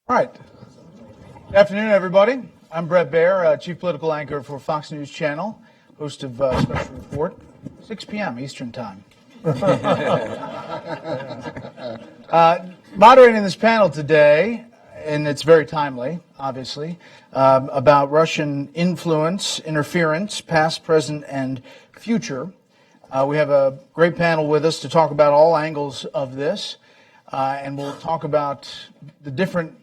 All right. Good afternoon, everybody. I'm Bret Baier, Chief Political Anchor for Fox News Channel, host of Special Report, 6 p.m. Eastern Time. Moderating this panel today, and it's very timely, obviously, about Russian influence, interference, past, present, and future. We have a great panel with us to talk about all angles of this, and we'll talk about the different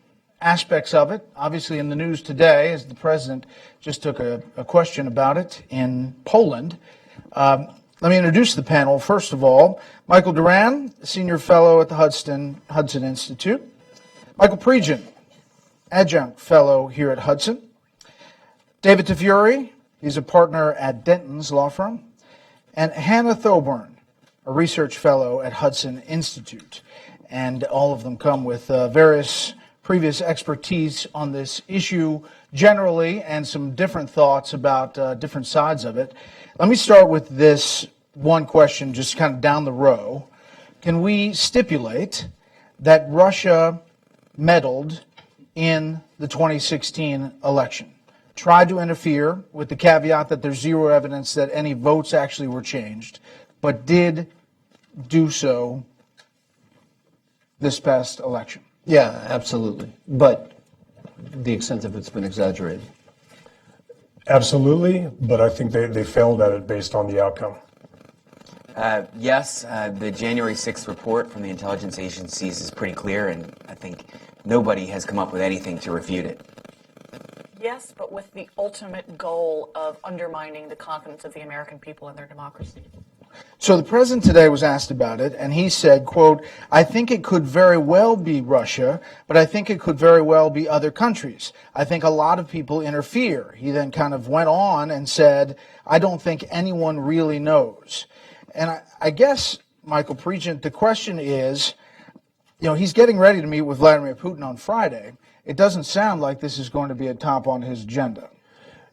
aspects of it. Obviously, in the news today, as the president just took a question about it in Poland. Let me introduce the panel. First of all, Michael Doran, Senior Fellow at the Hudson Institute. Michael Pregent, Adjunct Fellow here at Hudson. David Tafuri, he's a partner at Denton's law firm. And Hannah Thoburn, a Research Fellow at Hudson Institute. And all of them come with various previous expertise on this issue generally and some different thoughts about different sides of it. Let me start with this one question just kind of down the row. Can we stipulate that Russia meddled in the 2016 election? Tried to interfere with the caveat that there's zero evidence that any votes actually were changed, but did do so this past election? Yeah, absolutely. But the extent of it's been exaggerated. Absolutely, but I think they failed at it based on the outcome. Yes, the January 6th report from the intelligence agencies is pretty clear, and I think nobody has come up with anything to refute it. Yes, but with the ultimate goal of undermining the confidence of the American people in their democracy. So the president today was asked about it, and he said, quote, "I think it could very well be Russia, but I think it could very well be other countries. I think a lot of people interfere." He then kind of went on and said, "I don't think anyone really knows." And I guess, Michael Pregent, the question is, he's getting ready to meet with Vladimir Putin on Friday. It doesn't sound like this is going to be a top on his agenda.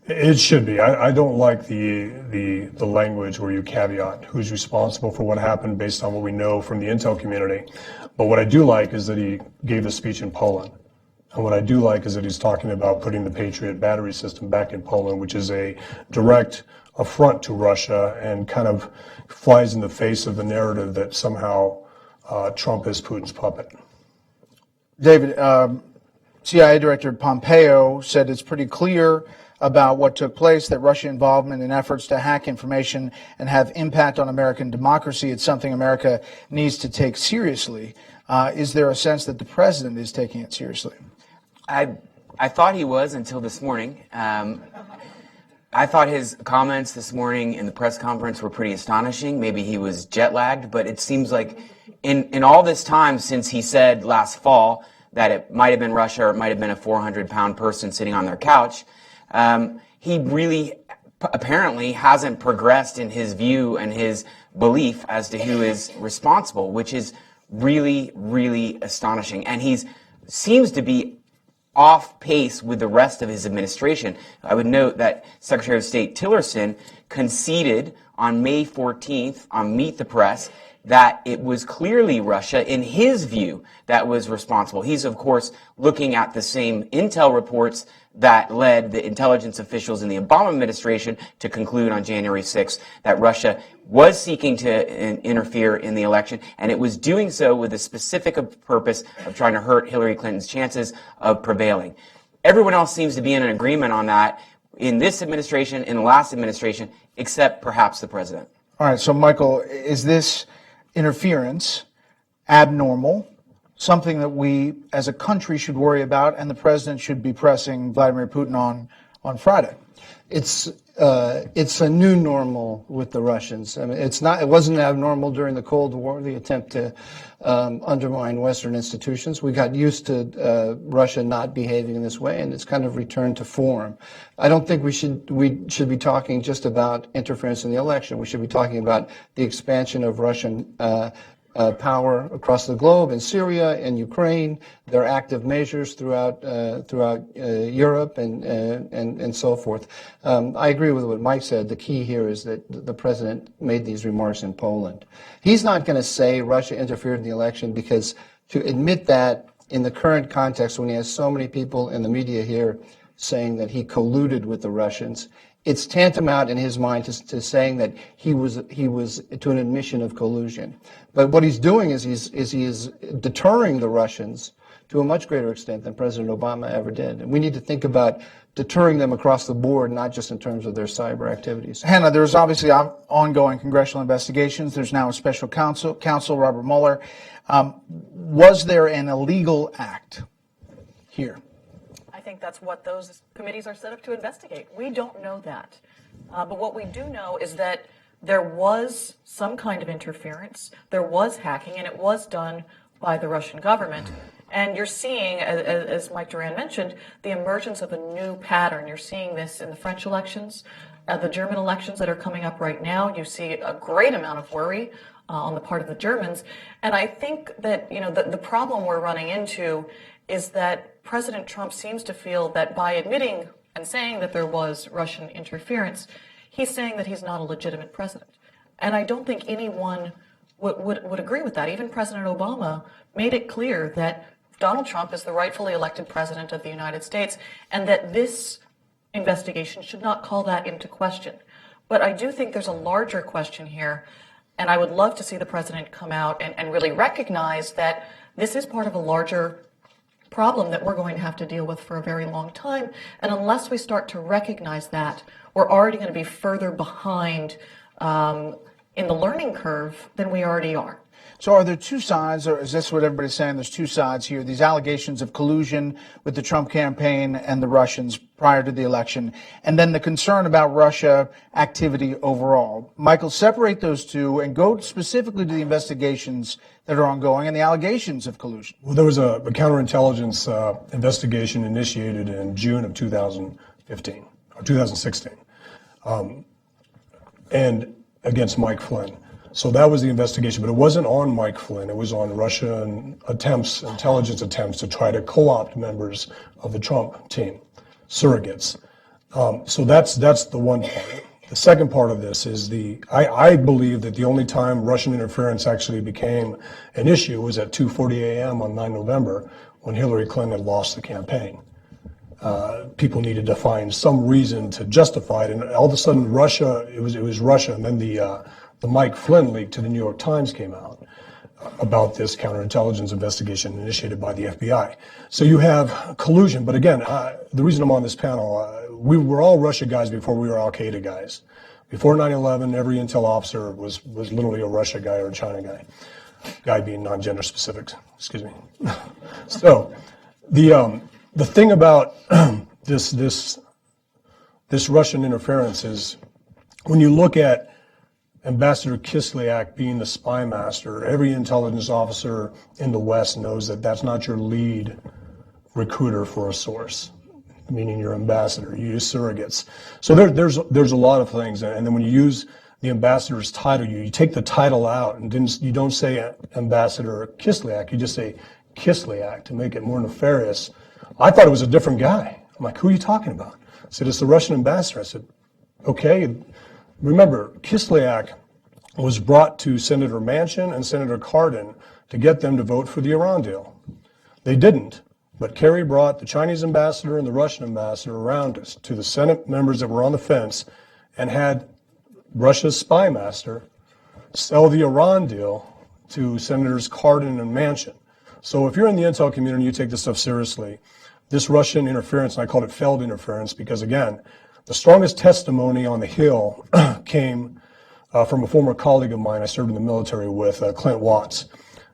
It should be. I don't like the language where you caveat who's responsible for what happened based on what we know from the intel community. But what I do like is that he gave a speech in Poland. And what I do like is that he's talking about putting the Patriot battery system back in Poland, which is a direct affront to Russia and kind of flies in the face of the narrative that somehow Trump is Putin's puppet. David, CIA Director Pompeo said it's pretty clear about what took place, that Russian involvement in efforts to hack information and have impact on American democracy, it's something America needs to take seriously. Is there a sense that the president is taking it seriously? I thought he was until this morning. I thought his comments this morning in the press conference were pretty astonishing. Maybe he was jet lagged, but it seems like in all this time since he said last fall that it might have been Russia or it might have been a 400-pound person sitting on their couch, he really apparently hasn't progressed in his view and his belief as to who is responsible, which is really, really astonishing. And he seems to be off pace with the rest of his administration. I would note that Secretary of State Tillerson conceded on May 14th on Meet the Press that it was clearly Russia, in his view, that was responsible. He's, of course, looking at the same intel reports that led the intelligence officials in the Obama administration to conclude on January 6th that Russia was seeking to interfere in the election, and it was doing so with a specific purpose of trying to hurt Hillary Clinton's chances of prevailing. Everyone else seems to be in an agreement on that in this administration, in the last administration, except perhaps the president. All right, so Michael, is this interference abnormal, something that we as a country should worry about and the president should be pressing Vladimir Putin on Friday? It's a new normal with the Russians. I mean, it wasn't abnormal during the Cold War, the attempt to undermine Western institutions. We got used to Russia not behaving in this way, and it's kind of returned to form. I don't think we should be talking just about interference in the election. We should be talking about the expansion of Russian power across the globe, in Syria, in Ukraine, their active measures throughout Europe and so forth. I agree with what Mike said. The key here is that the president made these remarks in Poland. He's not going to say Russia interfered in the election, because to admit that in the current context, when he has so many people in the media here saying that he colluded with the Russians, it's tantamount in his mind to saying that he was to an admission of collusion. But what he's doing is he is deterring the Russians to a much greater extent than President Obama ever did. And we need to think about deterring them across the board, not just in terms of their cyber activities. Hannah, there's obviously ongoing congressional investigations. There's now a special counsel, Robert Mueller. Was there an illegal act here? I think that's what those committees are set up to investigate. We don't know that. But what we do know is that there was some kind of interference, there was hacking, and it was done by the Russian government. And you're seeing, as Mike Doran mentioned, the emergence of a new pattern. You're seeing this in the French elections, the German elections that are coming up right now. You see a great amount of worry on the part of the Germans. And I think that, the problem we're running into is that President Trump seems to feel that by admitting and saying that there was Russian interference, he's saying that he's not a legitimate president. And I don't think anyone would agree with that. Even President Obama made it clear that Donald Trump is the rightfully elected president of the United States, and that this investigation should not call that into question. But I do think there's a larger question here, and I would love to see the president come out and really recognize that this is part of a larger problem that we're going to have to deal with for a very long time. And unless we start to recognize that, we're already going to be further behind in the learning curve than we already are. So are there two sides, or is this what everybody's saying? There's two sides here. These allegations of collusion with the Trump campaign and the Russians prior to the election, and then the concern about Russia activity overall. Michael, separate those two and go specifically to the investigations that are ongoing and the allegations of collusion. Well, there was a counterintelligence investigation initiated in June of 2015, or 2016, and against Mike Flynn. So that was the investigation, but it wasn't on Mike Flynn. It was on Russian intelligence attempts to try to co-opt members of the Trump team, surrogates. So that's the one part. The second part of this is I believe that the only time Russian interference actually became an issue was at 2:40 a.m. on 9 November when Hillary Clinton had lost the campaign. People needed to find some reason to justify it, and all of a sudden Russia, it was Russia, and then the Mike Flynn leak to the New York Times came out about this counterintelligence investigation initiated by the FBI. So you have collusion, but again, the reason I'm on this panel, we were all Russia guys before we were Al-Qaeda guys. Before 9/11, every intel officer was literally a Russia guy or a China guy. Guy being non-gender specific, excuse me. So the thing about this Russian interference is when you look at Ambassador Kislyak being the spy master, every intelligence officer in the West knows that that's not your lead recruiter for a source, meaning your ambassador. You use surrogates. So there's a lot of things, and then when you use the ambassador's title, you take the title out, and you don't say Ambassador Kislyak, you just say Kislyak to make it more nefarious. I thought it was a different guy. I'm like, who are you talking about? I said, it's the Russian ambassador. I said, okay. Remember, Kislyak was brought to Senator Manchin and Senator Cardin to get them to vote for the Iran deal. They didn't, but Kerry brought the Chinese ambassador and the Russian ambassador around us to the Senate members that were on the fence and had Russia's spy master sell the Iran deal to Senators Cardin and Manchin. So if you're in the intel community, you take this stuff seriously. This Russian interference, and I called it failed interference because, again, the strongest testimony on the Hill came from a former colleague of mine I served in the military with, Clint Watts.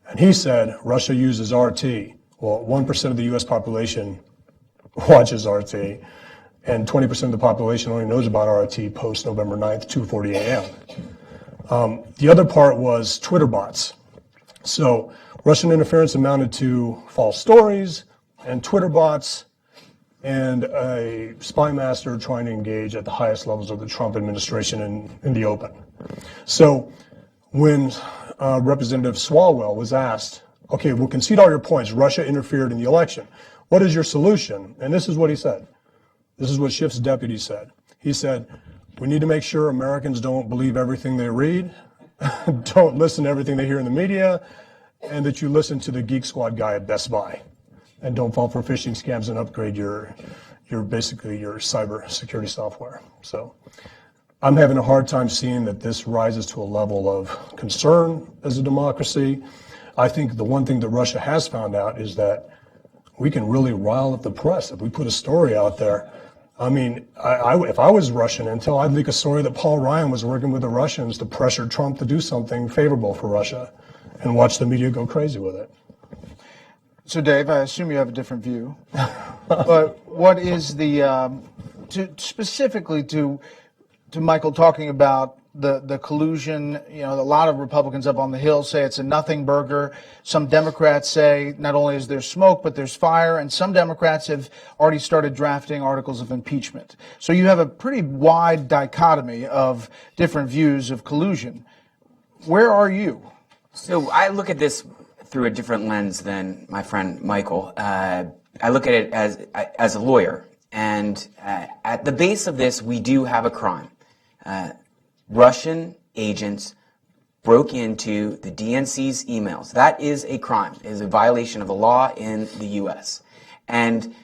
And he said Russia uses RT. Well, 1% of the U.S. population watches RT, and 20% of the population only knows about RT post November 9th, 2:40 a.m. The other part was Twitter bots. So Russian interference amounted to false stories and Twitter bots, and a spy master trying to engage at the highest levels of the Trump administration in the open. So when Representative Swalwell was asked, okay, we'll concede all your points, Russia interfered in the election, what is your solution? And this is what he said. This is what Schiff's deputy said. He said, we need to make sure Americans don't believe everything they read, don't listen to everything they hear in the media, and that you listen to the Geek Squad guy at Best Buy. and don't fall for phishing scams and upgrade your basically your cyber security software. So I'm having a hard time seeing that this rises to a level of concern as a democracy. I think the one thing that Russia has found out is that we can really rile up the press if we put a story out there. I mean, if I was Russian intel, I'd leak a story that Paul Ryan was working with the Russians to pressure Trump to do something favorable for Russia, and watch the media go crazy with it. So, Dave, I assume you have a different view. But what is the specifically to Michael talking about the collusion? You know, a lot of Republicans up on the Hill say it's a nothing burger. Some Democrats say not only is there smoke, but there's fire. And some Democrats have already started drafting articles of impeachment. So you have a pretty wide dichotomy of different views of collusion. Where are you? So I look at this through a different lens than my friend Michael. I look at it as a lawyer. And at the base of this, we do have a crime. Russian agents broke into the DNC's emails. That is a crime. It is a violation of the law in the U.S. And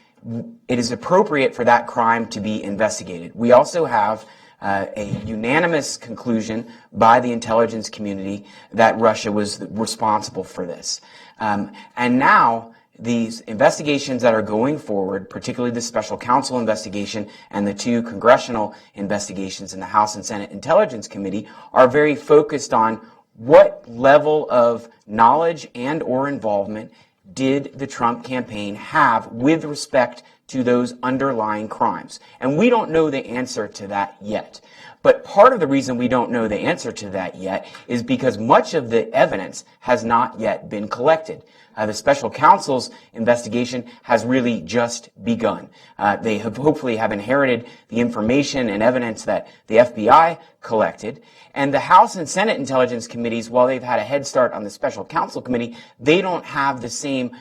it is appropriate for that crime to be investigated. We also have a unanimous conclusion by the intelligence community that Russia was responsible for this. And now these investigations that are going forward, particularly the Special Counsel investigation and the two congressional investigations in the House and Senate Intelligence Committee, are very focused on what level of knowledge and or involvement did the Trump campaign have with respect to those underlying crimes. And we don't know the answer to that yet. But part of the reason we don't know the answer to that yet is because much of the evidence has not yet been collected. The Special Counsel's investigation has really just begun. They have hopefully have inherited the information and evidence that the FBI collected. And the House and Senate Intelligence Committees, while they've had a head start on the Special Counsel Committee, they don't have the same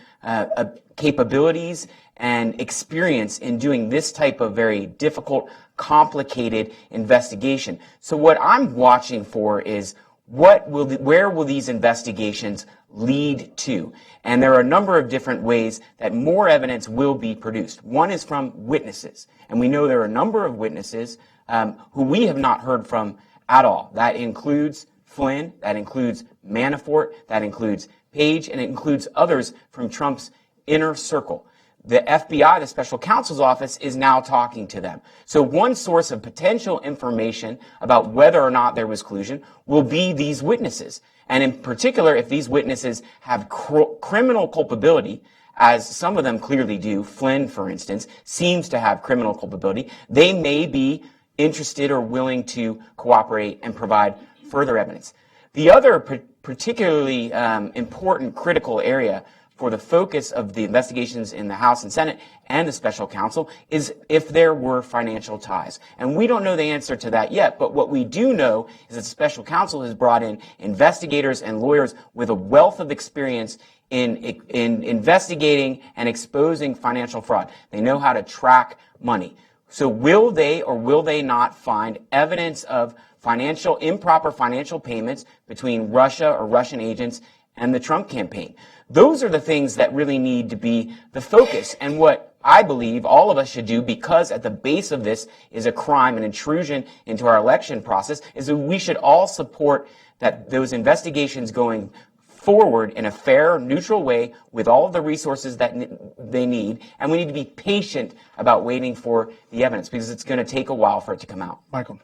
capabilities and experience in doing this type of very difficult, complicated investigation. So what I'm watching for is where will these investigations lead to? And there are a number of different ways that more evidence will be produced. One is from witnesses. And we know there are a number of witnesses who we have not heard from at all. That includes Flynn, that includes Manafort, that includes Page, and it includes others from Trump's inner circle. The FBI, the Special Counsel's office, is now talking to them. So one source of potential information about whether or not there was collusion will be these witnesses. And in particular, if these witnesses have criminal culpability, as some of them clearly do, Flynn, for instance, seems to have criminal culpability, they may be interested or willing to cooperate and provide further evidence. The other particularly important critical area for the focus of the investigations in the House and Senate and the Special Counsel is if there were financial ties. And we don't know the answer to that yet, but what we do know is that the Special Counsel has brought in investigators and lawyers with a wealth of experience in investigating and exposing financial fraud. They know how to track money. So will they or will they not find evidence of improper financial payments between Russia or Russian agents and the Trump campaign? Those are the things that really need to be the focus. And what I believe all of us should do, because at the base of this is a crime, an intrusion into our election process, is that we should all support that those investigations going forward in a fair, neutral way with all of the resources that they need. And we need to be patient about waiting for the evidence because it's going to take a while for it to come out. Michael.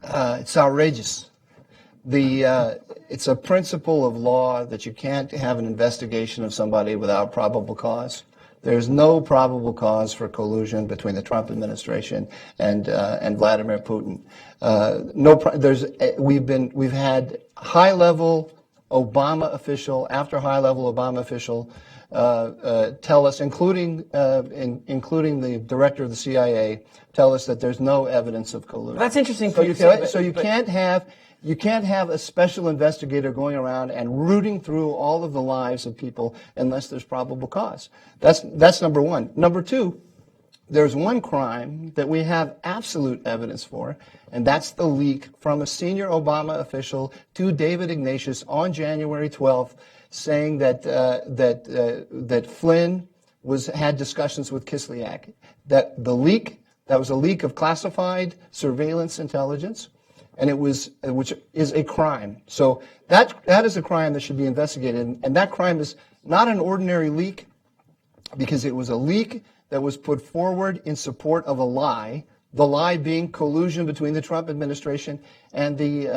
It's outrageous. It's a principle of law that you can't have an investigation of somebody without probable cause. There's no probable cause for collusion between the Trump administration and Vladimir Putin. We've had high-level Obama official after high-level Obama official tell us, including the director of the CIA, tell us that there's no evidence of collusion. That's interesting. You can't have a special investigator going around and rooting through all of the lives of people unless there's probable cause. That's number one. Number two, there's one crime that we have absolute evidence for, and that's the leak from a senior Obama official to David Ignatius on January 12th, saying that Flynn had discussions with Kislyak. That was a leak of classified surveillance intelligence, and which is a crime. So that is a crime that should be investigated, and that crime is not an ordinary leak, because it was a leak that was put forward in support of a lie. The lie being collusion between the Trump administration and the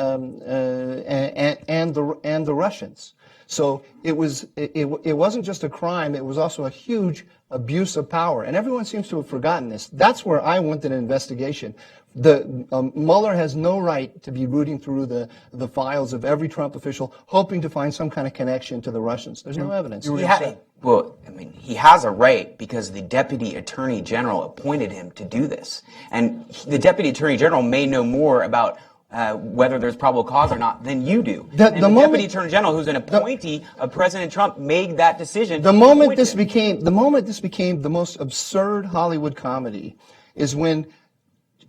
Russians. So it wasn't just a crime; it was also a huge abuse of power, and everyone seems to have forgotten this. That's where I want an investigation. Mueller has no right to be rooting through the files of every Trump official, hoping to find some kind of connection to the Russians. There's no evidence. He has a right because the Deputy Attorney General appointed him to do this. And the Deputy Attorney General may know more about whether there's probable cause or not than you do. The Deputy Attorney General, who's an appointee of President Trump, made that decision. The moment this became the most absurd Hollywood comedy is when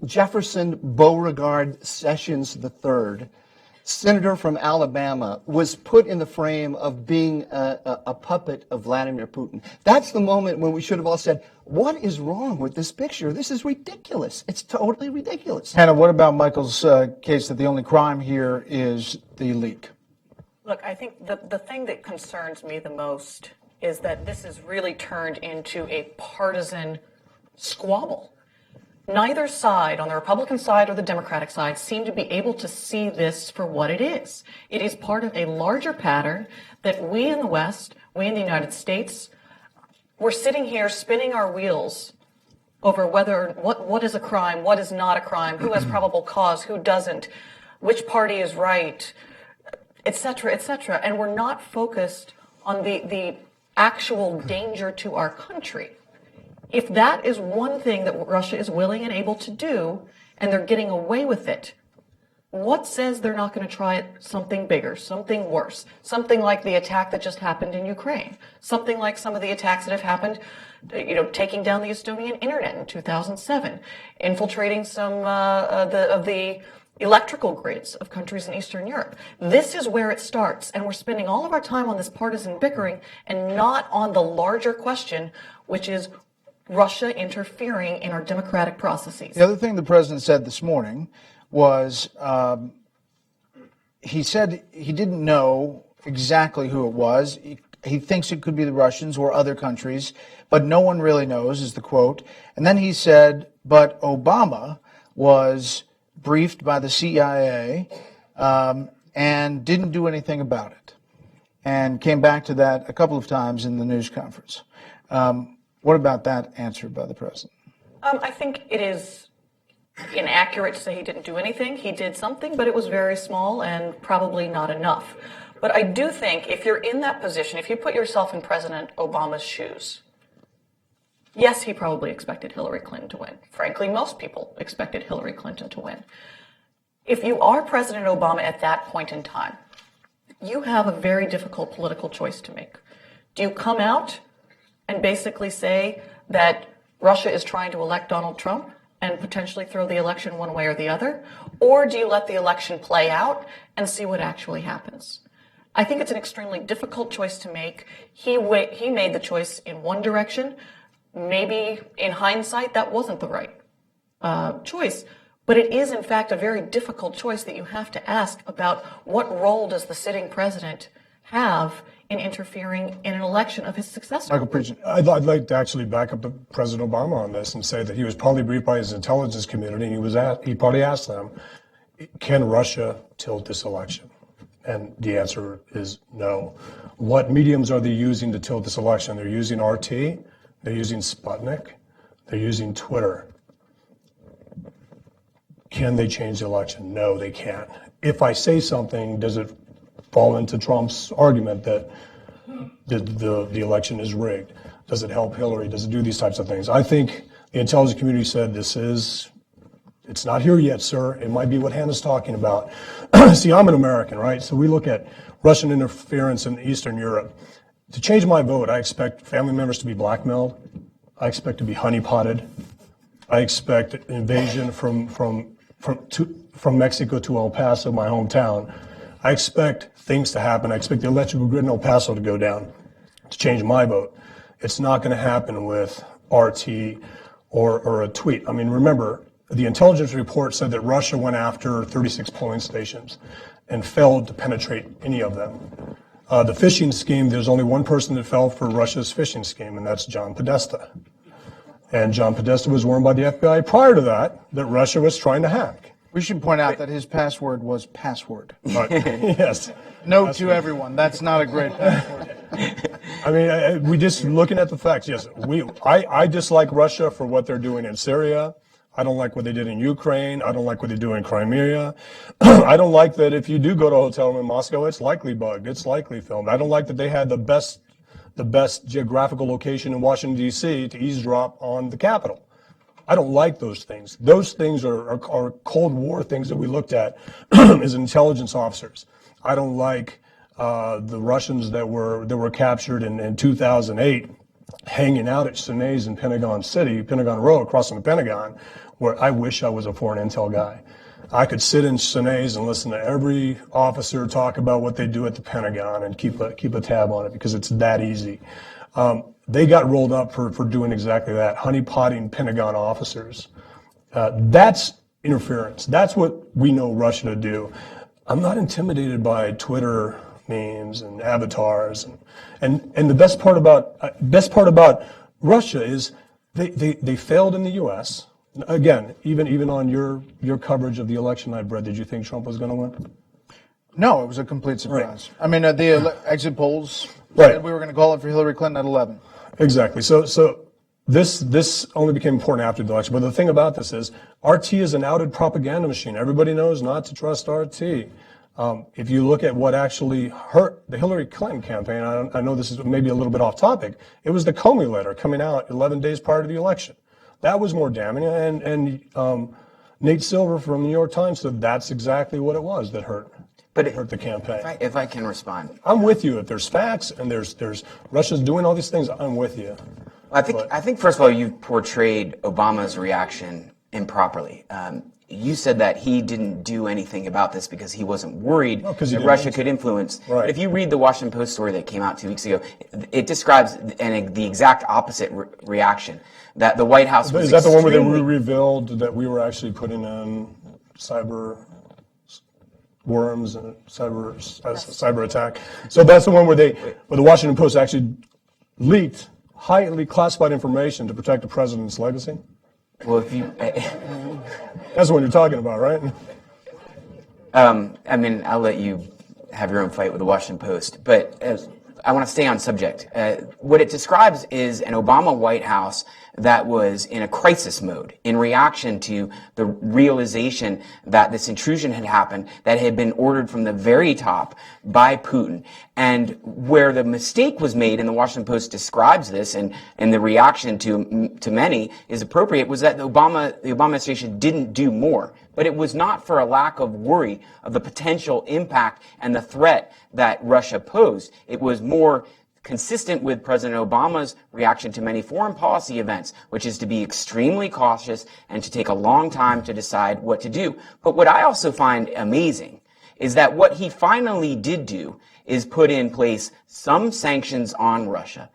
Jefferson Beauregard Sessions III, senator from Alabama, was put in the frame of being a puppet of Vladimir Putin. That's the moment when we should have all said, what is wrong with this picture? This is ridiculous. It's totally ridiculous. Hannah, what about Michael's case that the only crime here is the leak? Look, I think the thing that concerns me the most is that this has really turned into a partisan squabble. Neither side, on the Republican side or the Democratic side, seem to be able to see this for what it is. It is part of a larger pattern that we in the West, we in the United States, we're sitting here spinning our wheels over what is a crime, what is not a crime, who has probable cause, who doesn't, which party is right, et cetera, and we're not focused on the actual danger to our country. If that is one thing that Russia is willing and able to do, and they're getting away with it, what says they're not going to try something bigger, something worse, something like the attack that just happened in Ukraine, something like some of the attacks that have happened, taking down the Estonian internet in 2007, infiltrating some of the electrical grids of countries in Eastern Europe. This is where it starts, and we're spending all of our time on this partisan bickering and not on the larger question, which is Russia interfering in our democratic processes. The other thing the president said this morning was he said he didn't know exactly who it was. He thinks it could be the Russians or other countries, but no one really knows, is the quote. And then he said, but Obama was briefed by the CIA and didn't do anything about it, and came back to that a couple of times in the news conference. What about that answer by the president? I think it is inaccurate to say he didn't do anything. He did something, but it was very small and probably not enough. But I do think if you're in that position, if you put yourself in President Obama's shoes, yes, he probably expected Hillary Clinton to win. Frankly, most people expected Hillary Clinton to win. If you are President Obama at that point in time, you have a very difficult political choice to make. Do you come out and basically say that Russia is trying to elect Donald Trump and potentially throw the election one way or the other? Or do you let the election play out and see what actually happens? I think it's an extremely difficult choice to make. He made the choice in one direction. Maybe in hindsight, that wasn't the right choice. But it is, in fact, a very difficult choice that you have to ask about what role does the sitting president have in interfering in an election of his successor. Michael Pregent. I'd like to actually back up President Obama on this and say that he was probably briefed by his intelligence community, and he probably asked them, can Russia tilt this election? And the answer is no. What mediums are they using to tilt this election? They're using RT, they're using Sputnik, they're using Twitter. Can they change the election? No, they can't. If I say something, does it fall into Trump's argument that the election is rigged? Does it help Hillary? Does it do these types of things? I think the intelligence community said it's not here yet, sir. It might be what Hannah's talking about. See, I'm an American, right? So we look at Russian interference in Eastern Europe. To change my vote, I expect family members to be blackmailed. I expect to be honeypotted. I expect invasion from Mexico to El Paso, my hometown. I expect things to happen. I expect the electrical grid in El Paso to go down to change my vote. It's not going to happen with RT or a tweet. I mean, remember, the intelligence report said that Russia went after 36 polling stations and failed to penetrate any of them. The phishing scheme, there's only one person that fell for Russia's phishing scheme, and that's John Podesta. And John Podesta was warned by the FBI prior to that Russia was trying to hack. We should point out that his password was password. But, yes. Note to everyone, that's not a great password. I mean, we just looking at the facts. Yes, I dislike Russia for what they're doing in Syria. I don't like what they did in Ukraine. I don't like what they do in Crimea. I don't like that if you do go to a hotel room in Moscow, it's likely bugged. It's likely filmed. I don't like that they had the best geographical location in Washington, D.C. to eavesdrop on the Capitol. I don't like those things. Those things are Cold War things that we looked at as intelligence officers. I don't like the Russians that were captured in 2008 hanging out at Sunay's in Pentagon Row across from the Pentagon, where I wish I was a foreign intel guy. I could sit in Sunay's and listen to every officer talk about what they do at the Pentagon and keep a tab on it because it's that easy. They got rolled up for doing exactly that, honeypotting Pentagon officers. That's interference. That's what we know Russia to do. I'm not intimidated by Twitter memes and avatars, and the best part about Russia is they failed in the U.S. Again, even on your coverage of the election night, Brett, did you think Trump was going to win? No, it was a complete surprise. Right. I mean, the exit polls said we were going to call it for Hillary Clinton at 11. Exactly. So this only became important after the election. But the thing about this is RT is an outed propaganda machine. Everybody knows not to trust RT. If you look at what actually hurt the Hillary Clinton campaign, I know this is maybe a little bit off topic, it was the Comey letter coming out 11 days prior to the election. That was more damning, and Nate Silver from the New York Times said that's exactly what it was that hurt the campaign. If I can respond. I'm with you. If there's facts and there's Russia's doing all these things, I'm with you. I think first of all, you've portrayed Obama's reaction improperly. You said that he didn't do anything about this because he wasn't worried that Russia could influence. Right. But if you read the Washington Post story that came out 2 weeks ago, it describes the exact opposite reaction. That the White House was Is that the one where they revealed that we were actually putting in cyber worms and cyber attack? So that's the one where the Washington Post actually leaked highly classified information to protect the president's legacy? Well, if you... That's the one you're talking about, right? I mean, I'll let you have your own fight with the Washington Post, but I want to stay on subject. What it describes is an Obama White House that was in a crisis mode in reaction to the realization that this intrusion had happened that had been ordered from the very top by Putin. And where the mistake was made, and the Washington Post describes this, and the reaction to many is appropriate, was that the Obama administration didn't do more. But it was not for a lack of worry of the potential impact and the threat that Russia posed. It was more consistent with President Obama's reaction to many foreign policy events, which is to be extremely cautious and to take a long time to decide what to do. But what I also find amazing is that what he finally did do is put in place some sanctions on Russia,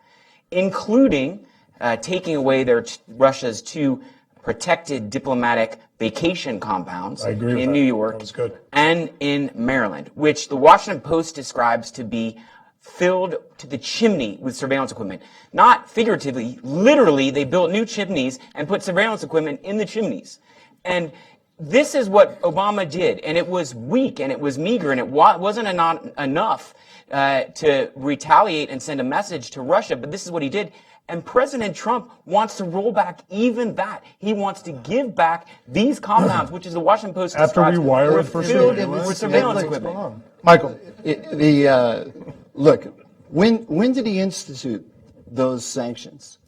including taking away Russia's 2 protected diplomatic vacation compounds in New York and in Maryland, which the Washington Post describes to be filled to the chimney with surveillance equipment. Not figuratively, literally, they built new chimneys and put surveillance equipment in the chimneys. And this is what Obama did, and it was weak, and it was meager, and it wasn't enough to retaliate and send a message to Russia, but this is what he did. And President Trump wants to roll back even that. He wants to give back these compounds, which is the Washington Post describes, were filled with surveillance equipment. Michael. Look, when did he institute those sanctions?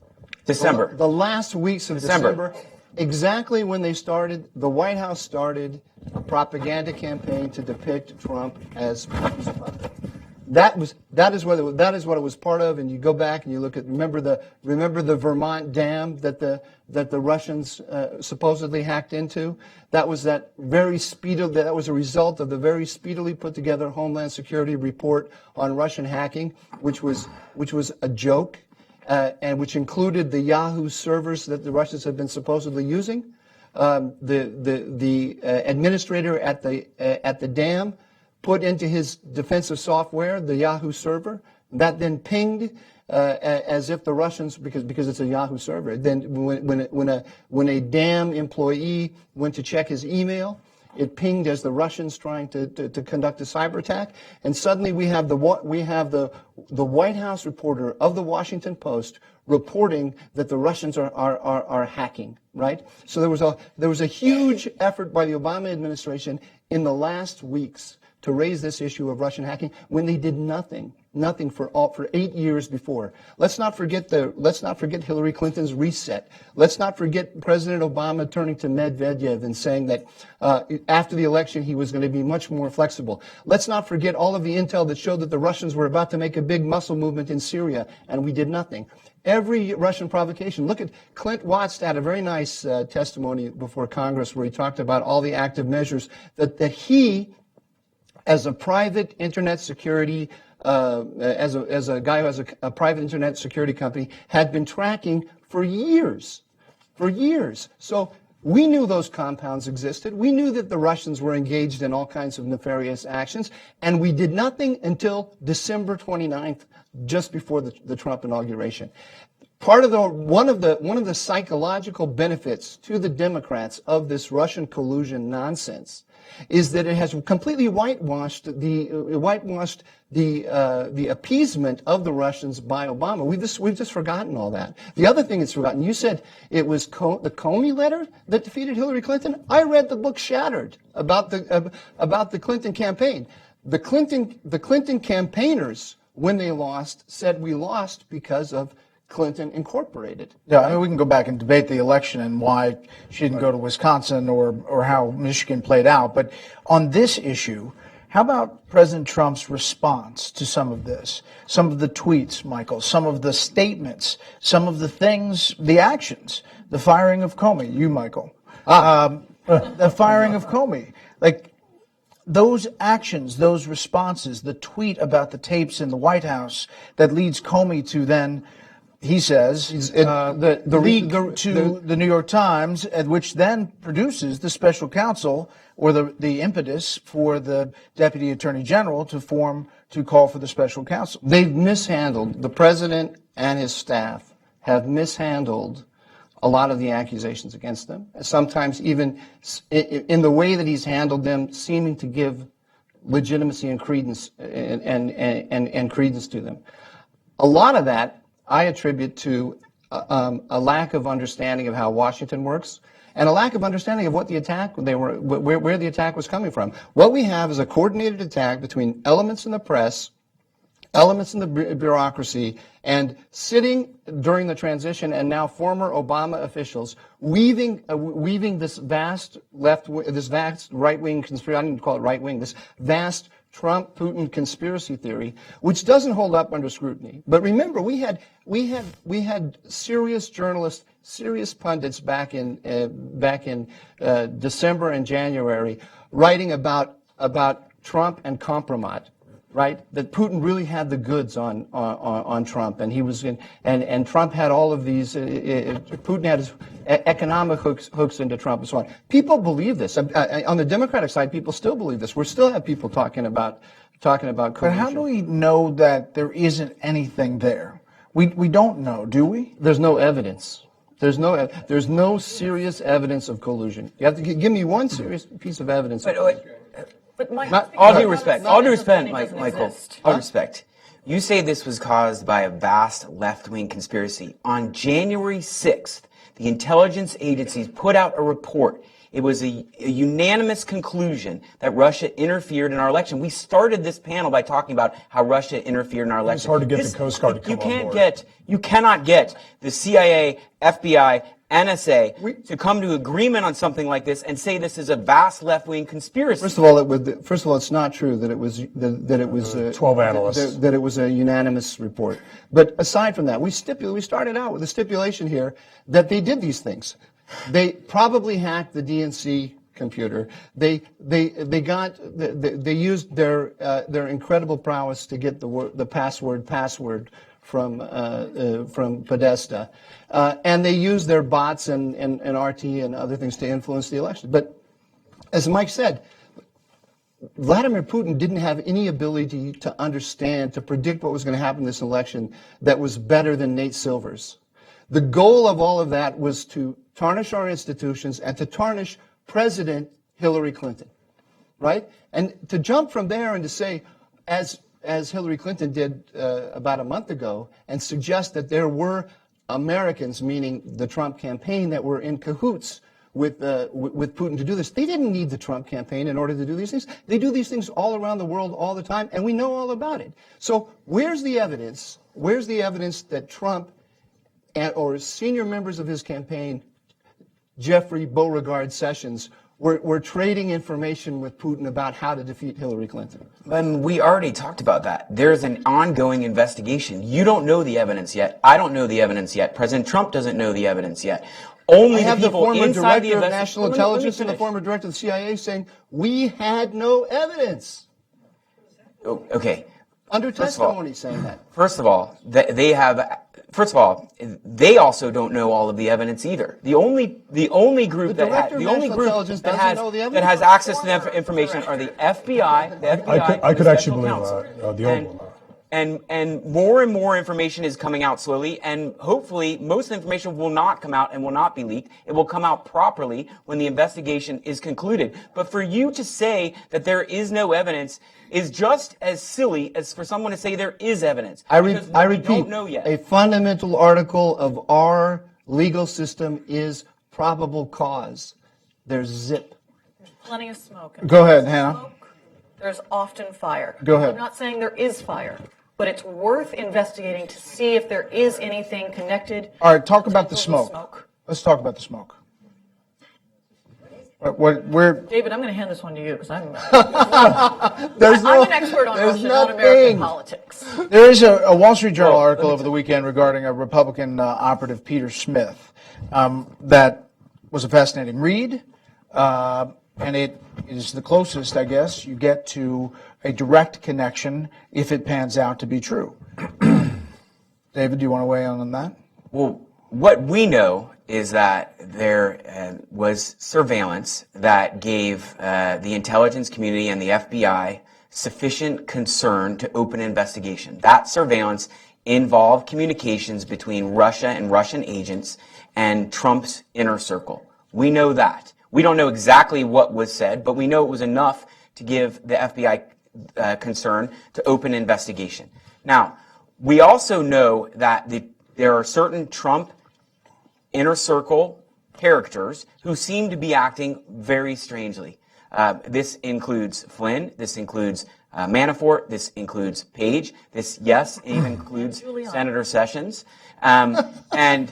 December. The last weeks of December. Exactly when they started, the White House started a propaganda campaign to depict Trump as Putin's puppet. That is what it was part of. And you go back and you look at remember the Vermont dam that the Russians supposedly hacked into. That was that was a result of the very speedily put together Homeland Security report on Russian hacking, which was a joke. and which included the Yahoo servers that the Russians had been supposedly using. The administrator at the dam put into his defensive software the Yahoo server that then pinged as if the Russians, because it's a Yahoo server. Then when a dam employee went to check his email, it pinged as the Russians trying to conduct a cyber attack, and suddenly we have the White House reporter of the Washington Post reporting that the Russians are hacking. Right. So there was a huge effort by the Obama administration in the last weeks to raise this issue of Russian hacking when they did nothing for 8 years before. Let's not forget Hillary Clinton's reset. Let's not forget President Obama turning to Medvedev and saying that after the election he was going to be much more flexible. Let's not forget all of the intel that showed that the Russians were about to make a big muscle movement in Syria, and we did nothing. Every Russian provocation. Look at Clint Watts had a very nice testimony before Congress where he talked about all the active measures that he, as a private internet security, as a guy who has a private internet security company, had been tracking for years. So we knew those compounds existed. We knew that the Russians were engaged in all kinds of nefarious actions, and we did nothing until December 29th, just before the Trump inauguration. One of the psychological benefits to the Democrats of this Russian collusion nonsense is that it has completely whitewashed the appeasement of the Russians by Obama. We've just forgotten all that. The other thing it's forgotten. You said it was the Comey letter that defeated Hillary Clinton. I read the book Shattered about the Clinton campaign. The Clinton campaigners, when they lost, said we lost because of Clinton Incorporated. Yeah, I mean, we can go back and debate the election and why she didn't go to Wisconsin or how Michigan played out. But on this issue, how about President Trump's response to some of this? Some of the tweets, Michael, some of the statements, some of the things, the actions, the firing of Comey, Michael, the firing of Comey. Like, those actions, those responses, the tweet about the tapes in the White House that leads Comey to then, he says, the leak to the New York Times, which then produces the special counsel or the impetus for the deputy attorney general to call for the special counsel. They've mishandled, the president and his staff have mishandled a lot of the accusations against them, sometimes even in the way that he's handled them, seeming to give legitimacy and credence and credence to them. A lot of that I attribute to a lack of understanding of how Washington works and a lack of understanding of what the attack where the attack was coming from. What we have is a coordinated attack between elements in the press, elements in the bureaucracy, and sitting during the transition and now former Obama officials weaving this vast right-wing conspiracy. I don't even call it right-wing. This vast Trump-Putin conspiracy theory, which doesn't hold up under scrutiny. But remember, we had serious journalists, serious pundits back in December and January writing about Trump and Compromat. Right, that Putin really had the goods on Trump, and he was and Trump had all of these. Putin had his economic hooks into Trump and so on. People believe this. On the Democratic side, people still believe this. We still have people talking about collusion. But how do we know that there isn't anything there? We don't know, do we? There's no evidence. There's no serious evidence of collusion. You have to give me one serious piece of evidence. But all due respect, Michael, all respect. You say this was caused by a vast left-wing conspiracy. On January 6th, the intelligence agencies put out a report. It was a unanimous conclusion that Russia interfered in our election. We started this panel by talking about how Russia interfered in our election. It's hard to get the Coast Guard to come on board. You cannot get the CIA, FBI, NSA to come to agreement on something like this and say this is a vast left-wing conspiracy. First of all, it's not true that it was 12 analysts that it was a unanimous report. But aside from that, we started out with a stipulation here that they did these things. They probably hacked the DNC computer. They used their incredible prowess to get the password Podesta. And they use their bots and RT and other things to influence the election. But as Mike said, Vladimir Putin didn't have any ability to understand, to predict what was going to happen in this election that was better than Nate Silver's. The goal of all of that was to tarnish our institutions and to tarnish President Hillary Clinton, right? And to jump from there and to say, as Hillary Clinton did about a month ago, and suggest that there were Americans, meaning the Trump campaign, that were in cahoots with Putin to do this. They didn't need the Trump campaign in order to do these things. They do these things all around the world all the time, and we know all about it. So where's the evidence? Where's the evidence that Trump or senior members of his campaign, Jeffrey Beauregard Sessions, were trading information with Putin about how to defeat Hillary Clinton? And we already talked about that. There's an ongoing investigation. You don't know the evidence yet. I don't know the evidence yet. President Trump doesn't know the evidence yet. Only have the the people former inside director the of national intelligence and the finish. former director of the CIA saying, we had no evidence. Okay. Under testimony saying that. First of all, they also don't know all of the evidence either. The only group that has access to the information are the FBI. I could actually believe that. The old one. And more information is coming out slowly, and hopefully most of the information will not come out and will not be leaked. It will come out properly when the investigation is concluded. But for you to say that there is no evidence is just as silly as for someone to say there is evidence. I repeat, don't know yet. A fundamental article of our legal system is probable cause. There's zip. There's plenty of smoke. Go ahead, Hannah. There's often fire. Go ahead. I'm not saying there is fire, but it's worth investigating to see if there is anything connected. All right, talk about the smoke. Let's talk about the smoke. David, I'm going to hand this one to you because I'm an expert on Russia, not American politics. There is a Wall Street Journal article over the weekend regarding a Republican operative, Peter Smith, that was a fascinating read, and it is the closest, I guess, you get to a direct connection if it pans out to be true. David, do you want to weigh in on that? Well, what we know is that there was surveillance that gave the intelligence community and the FBI sufficient concern to open an investigation. That surveillance involved communications between Russia and Russian agents and Trump's inner circle. We know that. We don't know exactly what was said, but we know it was enough to give the FBI concern to open an investigation. Now, we also know that there are certain Trump inner circle characters who seem to be acting very strangely. This includes Flynn. This includes Manafort. This includes Page. This, yes, even includes Senator Sessions. And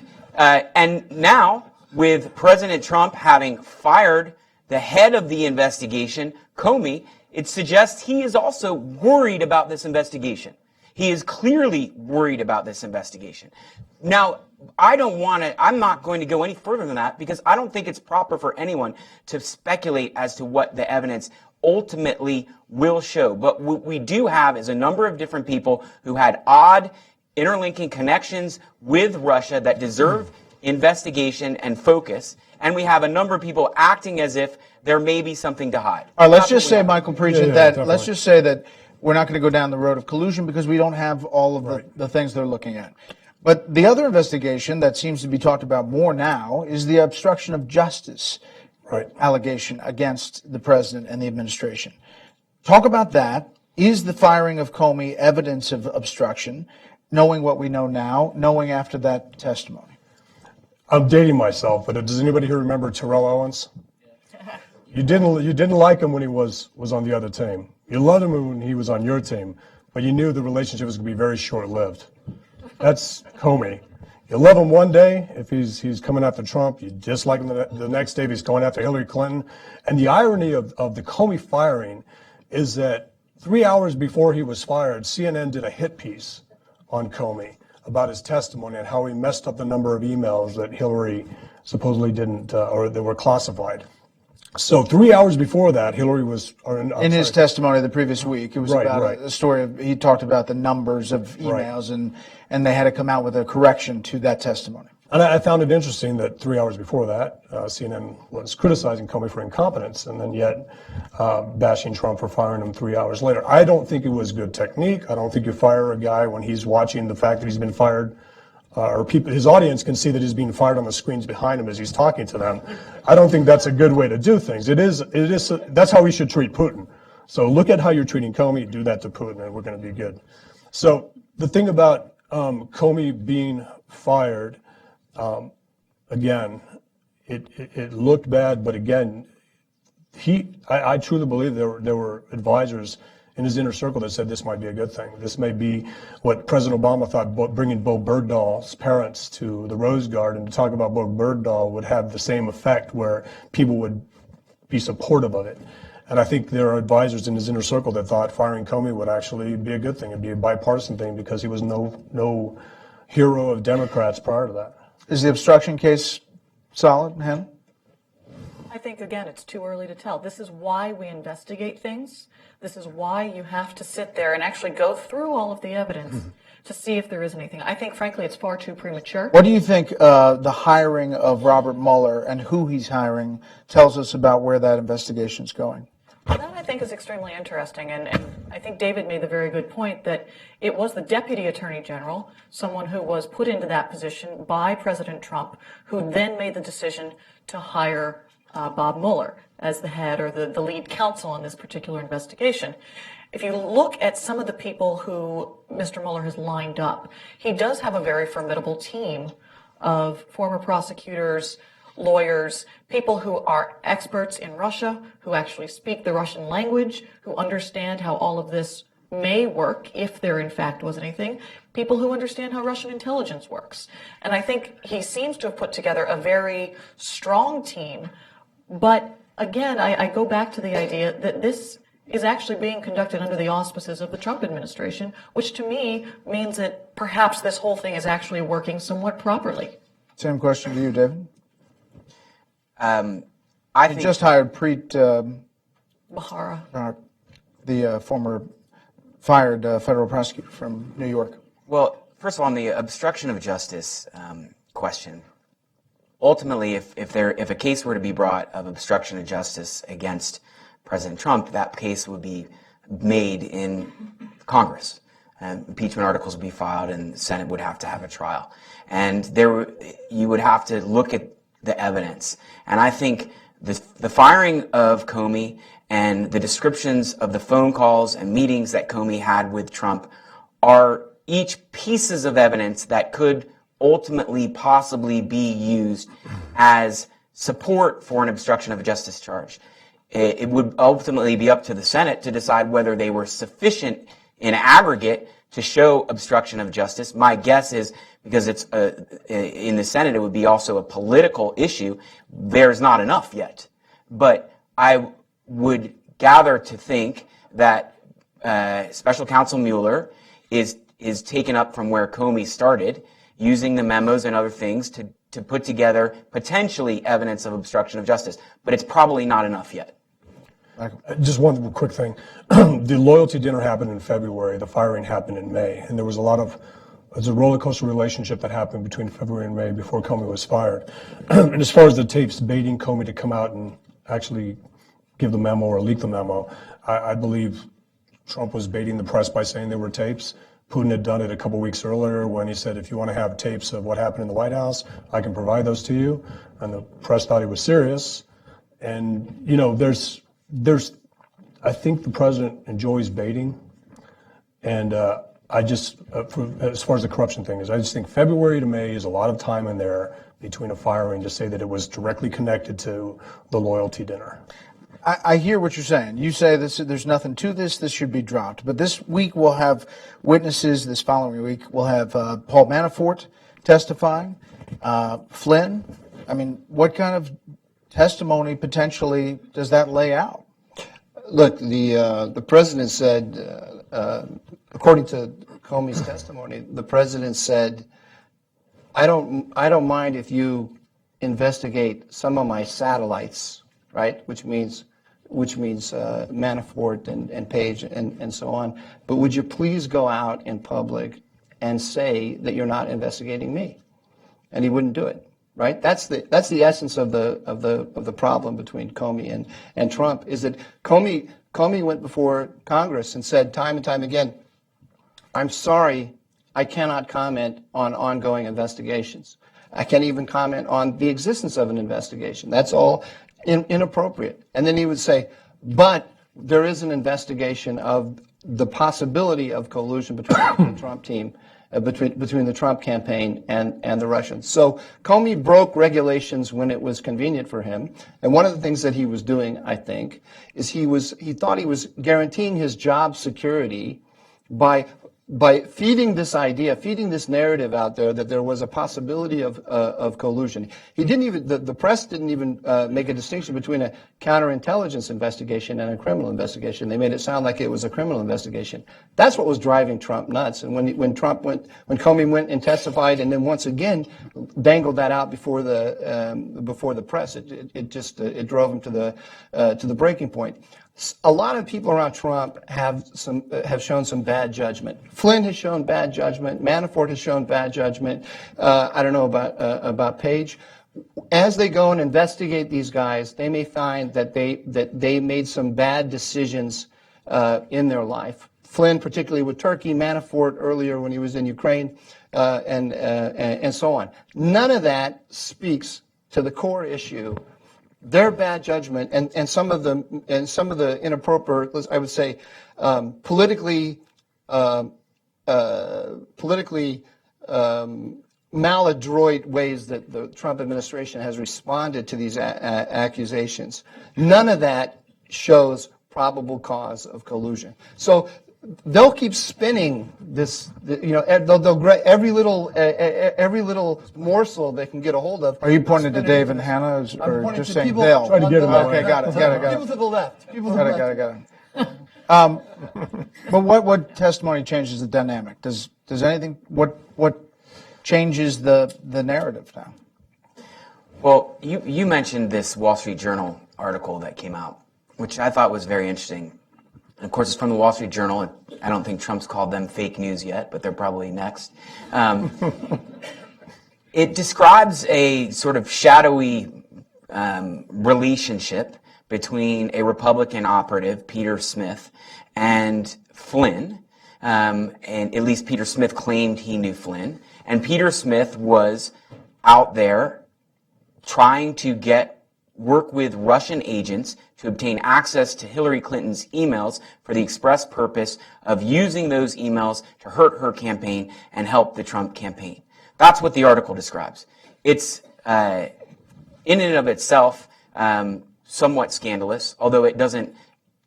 now, with President Trump having fired the head of the investigation, Comey, it suggests he is also worried about this investigation. He is clearly worried about this investigation. Now, I'm not going to go any further than that because I don't think it's proper for anyone to speculate as to what the evidence ultimately will show. But what we do have is a number of different people who had odd interlinking connections with Russia that deserve investigation and focus. And we have a number of people acting as if there may be something to hide. All right, let's just say, Michael Pregent, let's just say that we're not going to go down the road of collusion because we don't have all of the things they're looking at. But the other investigation that seems to be talked about more now is the obstruction of justice allegation against the president and the administration. Talk about that. Is the firing of Comey evidence of obstruction, knowing what we know now, knowing after that testimony? I'm dating myself, but does anybody here remember Terrell Owens? You didn't like him when he was on the other team. You loved him when he was on your team, but you knew the relationship was going to be very short-lived. That's Comey. You love him one day if he's coming after Trump. You dislike him the next day if he's going after Hillary Clinton. And the irony of the Comey firing is that 3 hours before he was fired, CNN did a hit piece on Comey about his testimony and how he messed up the number of emails that Hillary supposedly didn't, or that were classified. So 3 hours before that, Hillary was In his testimony the previous week, it was Right, about right. a story of, he talked about the numbers of emails and they had to come out with a correction to that testimony. And I found it interesting that 3 hours before that, CNN was criticizing Comey for incompetence and then yet bashing Trump for firing him 3 hours later. I don't think it was good technique. I don't think you fire a guy when he's watching the fact that he's been fired, or people, his audience can see that he's being fired on the screens behind him as he's talking to them. I don't think that's a good way to do things. That's how we should treat Putin. So look at how you're treating Comey, do that to Putin, and we're going to be good. So the thing about Comey being fired, again, it looked bad, but again, I truly believe there were advisors in his inner circle that said this might be a good thing. This may be what President Obama thought bringing Bo Bergdahl's parents to the Rose Garden to talk about Bo Bergdahl would have the same effect where people would be supportive of it. And I think there are advisors in his inner circle that thought firing Comey would actually be a good thing. It'd be a bipartisan thing because he was no hero of Democrats prior to that. Is the obstruction case solid, Hannah? I think, again, it's too early to tell. This is why we investigate things. This is why you have to sit there and actually go through all of the evidence to see if there is anything. I think, frankly, it's far too premature. What do you think the hiring of Robert Mueller and who he's hiring tells us about where that investigation is going? That, I think, is extremely interesting, and I think David made the very good point that it was the Deputy Attorney General, someone who was put into that position by President Trump, who then made the decision to hire Bob Mueller as the head or the lead counsel on this particular investigation. If you look at some of the people who Mr. Mueller has lined up, he does have a very formidable team of former prosecutors, lawyers, people who are experts in Russia, who actually speak the Russian language, who understand how all of this may work, if there in fact was anything, people who understand how Russian intelligence works. And I think he seems to have put together a very strong team. But again, I go back to the idea that this is actually being conducted under the auspices of the Trump administration, which to me means that perhaps this whole thing is actually working somewhat properly. Same question to you, David. I think Just hired Preet Bharara. the former fired federal prosecutor from New York. Well, first of all, on the obstruction of justice question, ultimately, if a case were to be brought of obstruction of justice against President Trump, that case would be made in Congress. Impeachment articles would be filed, and the Senate would have to have a trial. And you would have to look at the evidence. And I think the firing of Comey and the descriptions of the phone calls and meetings that Comey had with Trump are each pieces of evidence that could ultimately possibly be used as support for an obstruction of justice charge. It would ultimately be up to the Senate to decide whether they were sufficient in aggregate to show obstruction of justice. My guess is, because it's in the Senate, it would be also a political issue. There's not enough yet. But I would gather to think that Special Counsel Mueller is taken up from where Comey started, using the memos and other things to put together potentially evidence of obstruction of justice. But it's probably not enough yet. Just one quick thing. The loyalty dinner happened in February. The firing happened in May. And there's a roller coaster relationship that happened between February and May before Comey was fired. And as far as the tapes baiting Comey to come out and actually give the memo or leak the memo, I believe Trump was baiting the press by saying there were tapes. Putin had done it a couple weeks earlier when he said, if you want to have tapes of what happened in the White House, I can provide those to you. And the press thought he was serious. And, you know, I think the president enjoys baiting. And as far as the corruption thing is, I just think February to May is a lot of time in there between a firing to say that it was directly connected to the loyalty dinner. I hear what you're saying. You say there's nothing to this. This should be dropped. But this week we'll have witnesses. This following week we'll have Paul Manafort testifying, Flynn. I mean, what kind of testimony potentially does that lay out? Look, the president said, according to Comey's testimony, the president said, I don't mind if you investigate some of my satellites, right? Which means Manafort and Page and so on. But would you please go out in public and say that you're not investigating me? And he wouldn't do it, right? That's the essence of the problem between Comey and Trump, is that Comey went before Congress and said time and time again, I'm sorry, I cannot comment on ongoing investigations. I can't even comment on the existence of an investigation. That's all inappropriate. And then he would say, but there is an investigation of the possibility of collusion between the Trump team, between the Trump campaign and the Russians. So Comey broke regulations when it was convenient for him. And one of the things that he was doing, I think, is he thought he was guaranteeing his job security by feeding this idea, feeding this narrative out there that there was a possibility of collusion. He didn't even, the press didn't even make a distinction between a counterintelligence investigation and a criminal investigation. They made it sound like it was a criminal investigation. That's what was driving Trump nuts. And when Comey went and testified, and then once again dangled that out before the press, it drove him to the breaking point. A lot of people around Trump have shown some bad judgment. Flynn has shown bad judgment. Manafort has shown bad judgment. I don't know about Page. As they go and investigate these guys, they may find that they made some bad decisions in their life. Flynn, particularly with Turkey. Manafort earlier when he was in Ukraine, and so on. None of that speaks to the core issue. Their bad judgment and some of the inappropriate, I would say, politically maladroit ways that the Trump administration has responded to these accusations. None of that shows probable cause of collusion. So they'll keep spinning this. They'll every little morsel they can get a hold of. Are you pointing to Dave and Hannah, or just saying people, they'll? Try to get them that way. Okay, got it. People to the left. Got it. But what testimony changes the dynamic? Does anything? What changes the narrative now? Well, you mentioned this Wall Street Journal article that came out, which I thought was very interesting. And of course, it's from the Wall Street Journal. I don't think Trump's called them fake news yet, but they're probably next. It describes a sort of shadowy relationship between a Republican operative, Peter Smith, and Flynn. And at least Peter Smith claimed he knew Flynn. And Peter Smith was out there trying to work with Russian agents to obtain access to Hillary Clinton's emails for the express purpose of using those emails to hurt her campaign and help the Trump campaign. That's what the article describes. It's, in and of itself, somewhat scandalous, although it doesn't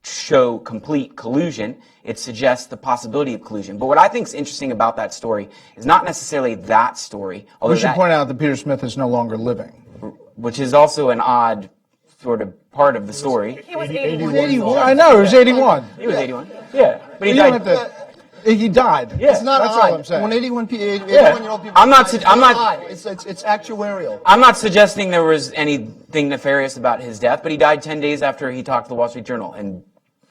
show complete collusion. It suggests the possibility of collusion. But what I think is interesting about that story is not necessarily that story. We should point out that Peter Smith is no longer living, which is also an odd sort of part of the story. He was 81. 81. I know, he was 81. He was 81. Yeah. But he You don't died. have to, he died. Yeah. It's not That's odd. all I'm saying. When 81-year-old people I'm not die, su- it's I'm not- odd. It's actuarial. I'm not suggesting there was anything nefarious about his death, but he died 10 days after he talked to the Wall Street Journal, and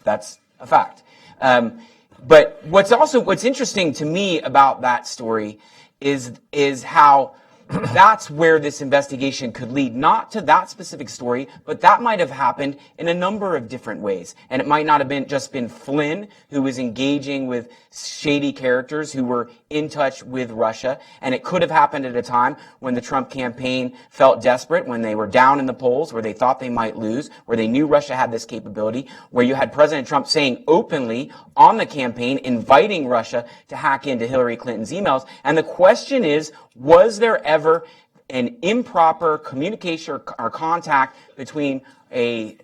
that's a fact. But what's interesting to me about that story is how that's where this investigation could lead, not to that specific story, but that might have happened in a number of different ways. And it might not have just been Flynn who was engaging with shady characters who were in touch with Russia. And it could have happened at a time when the Trump campaign felt desperate, when they were down in the polls, where they thought they might lose, where they knew Russia had this capability, where you had President Trump saying openly on the campaign, inviting Russia to hack into Hillary Clinton's emails. And the question is, was there ever an improper communication or contact between a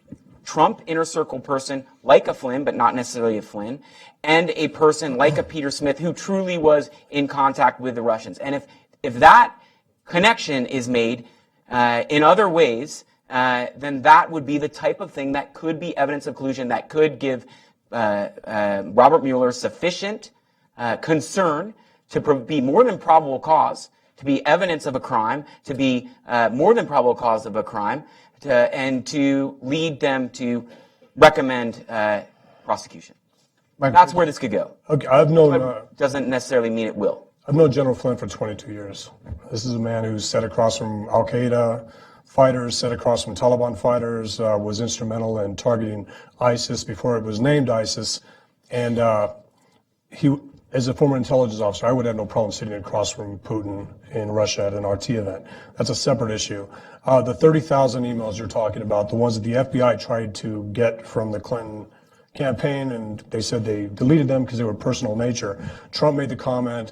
Trump inner circle person like a Flynn, but not necessarily a Flynn, and a person like a Peter Smith who truly was in contact with the Russians? And if that connection is made in other ways, then that would be the type of thing that could be evidence of collusion, that could give Robert Mueller sufficient concern to be more than probable cause to be evidence of a crime, to be more than probable cause of a crime, and to lead them to recommend prosecution. That's where this could go. Okay, I've known. But doesn't necessarily mean it will. I've known General Flynn for 22 years. This is a man who sat across from Al Qaeda fighters, sat across from Taliban fighters, was instrumental in targeting ISIS before it was named ISIS, and he. As a former intelligence officer, I would have no problem sitting across from Putin in Russia at an RT event. That's a separate issue. The 30,000 emails you're talking about, the ones that the FBI tried to get from the Clinton campaign, and they said they deleted them because they were personal in nature. Trump made the comment,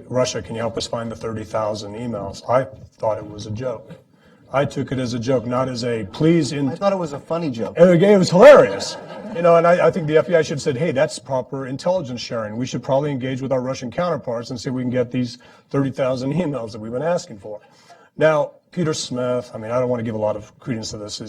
Russia, can you help us find the 30,000 emails? I thought it was a joke. I took it as a joke, not as a please. I thought it was a funny joke. It was hilarious. And I think the FBI should have said, hey, that's proper intelligence sharing. We should probably engage with our Russian counterparts and see if we can get these 30,000 emails that we've been asking for. Now, Peter Smith, I don't want to give a lot of credence to this.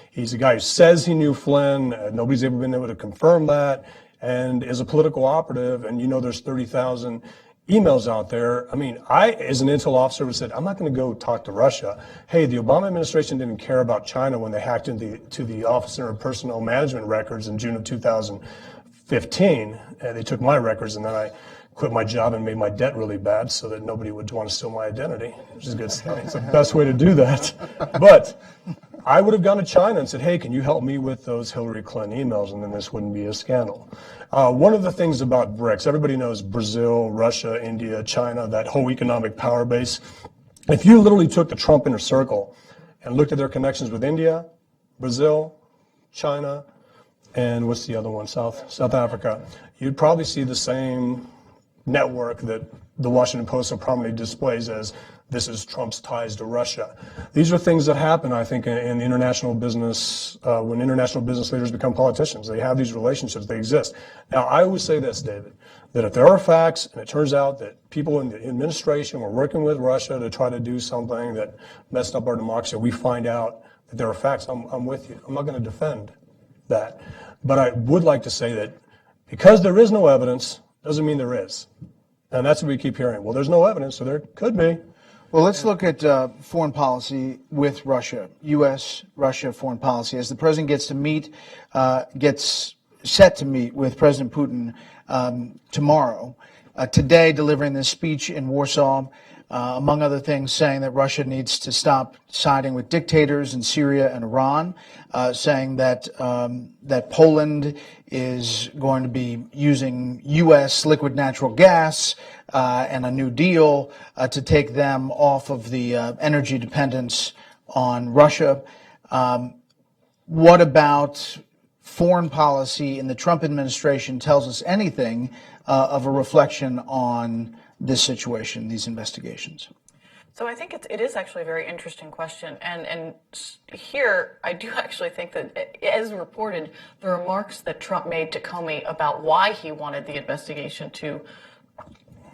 He's a guy who says he knew Flynn. Nobody's ever been able to confirm that. And is a political operative, and there's 30,000 emails out there. I, as an intel officer, would have said, I'm not going to go talk to Russia. Hey, the Obama administration didn't care about China when they hacked into the Officer of Personnel Management records in June of 2015. They took my records, and then I quit my job and made my debt really bad so that nobody would want to steal my identity, which is good stuff. It's the best way to do that. But I would have gone to China and said, hey, can you help me with those Hillary Clinton emails? And then this wouldn't be a scandal. One of the things about BRICS, everybody knows Brazil, Russia, India, China, that whole economic power base. If you literally took the Trump inner circle and looked at their connections with India, Brazil, China, and what's the other one, South Africa, you'd probably see the same network that the Washington Post so prominently displays as this is Trump's ties to Russia. These are things that happen, I think, in international business, when international business leaders become politicians. They have these relationships, they exist. Now, I always say this, David, that if there are facts, and it turns out that people in the administration were working with Russia to try to do something that messed up our democracy, we find out that there are facts, I'm with you. I'm not going to defend that. But I would like to say that because there is no evidence, doesn't mean there is. And that's what we keep hearing. Well, there's no evidence, so there could be. Well, let's look at foreign policy with Russia, U.S.-Russia foreign policy. As the president gets set to meet with President Putin tomorrow, today delivering this speech in Warsaw, among other things, saying that Russia needs to stop siding with dictators in Syria and Iran, saying that that Poland is going to be using U.S. liquid natural gas and a New Deal to take them off of the energy dependence on Russia. What about foreign policy in the Trump administration tells us anything of a reflection on this situation, these investigations? So I think it is actually a very interesting question. And here, I do actually think that, as reported, the remarks that Trump made to Comey about why he wanted the investigation to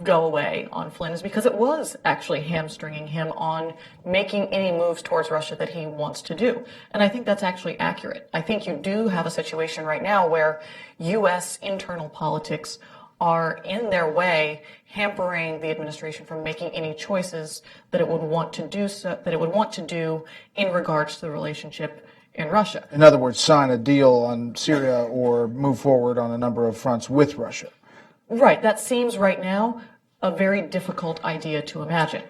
go away on Flynn is because it was actually hamstringing him on making any moves towards Russia that he wants to do. And I think that's actually accurate. I think you do have a situation right now where U.S. internal politics are in their way hampering the administration from making any choices that it would want to do in regards to the relationship in Russia. In other words, sign a deal on Syria or move forward on a number of fronts with Russia. Right. That seems right now a very difficult idea to imagine.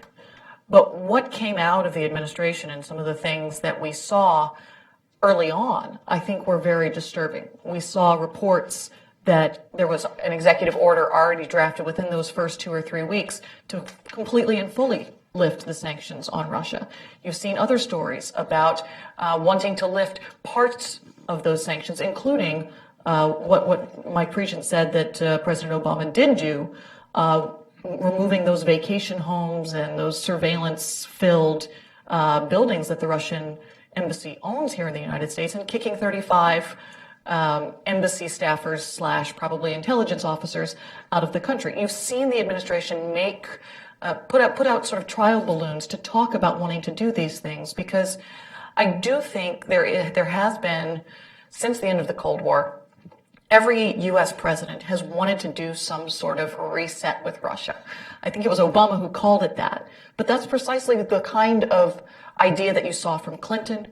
But what came out of the administration and some of the things that we saw early on, I think were very disturbing. We saw reports that there was an executive order already drafted within those first 2 or 3 weeks to completely and fully lift the sanctions on Russia. You've seen other stories about wanting to lift parts of those sanctions, including what Mike Pregent said that President Obama did do, removing those vacation homes and those surveillance-filled buildings that the Russian embassy owns here in the United States and kicking 35 embassy staffers / probably intelligence officers out of the country. You've seen the administration put out sort of trial balloons to talk about wanting to do these things, because I do think there has been, since the end of the Cold War, every U.S. president has wanted to do some sort of reset with Russia. I think it was Obama who called it that. But that's precisely the kind of idea that you saw from Clinton,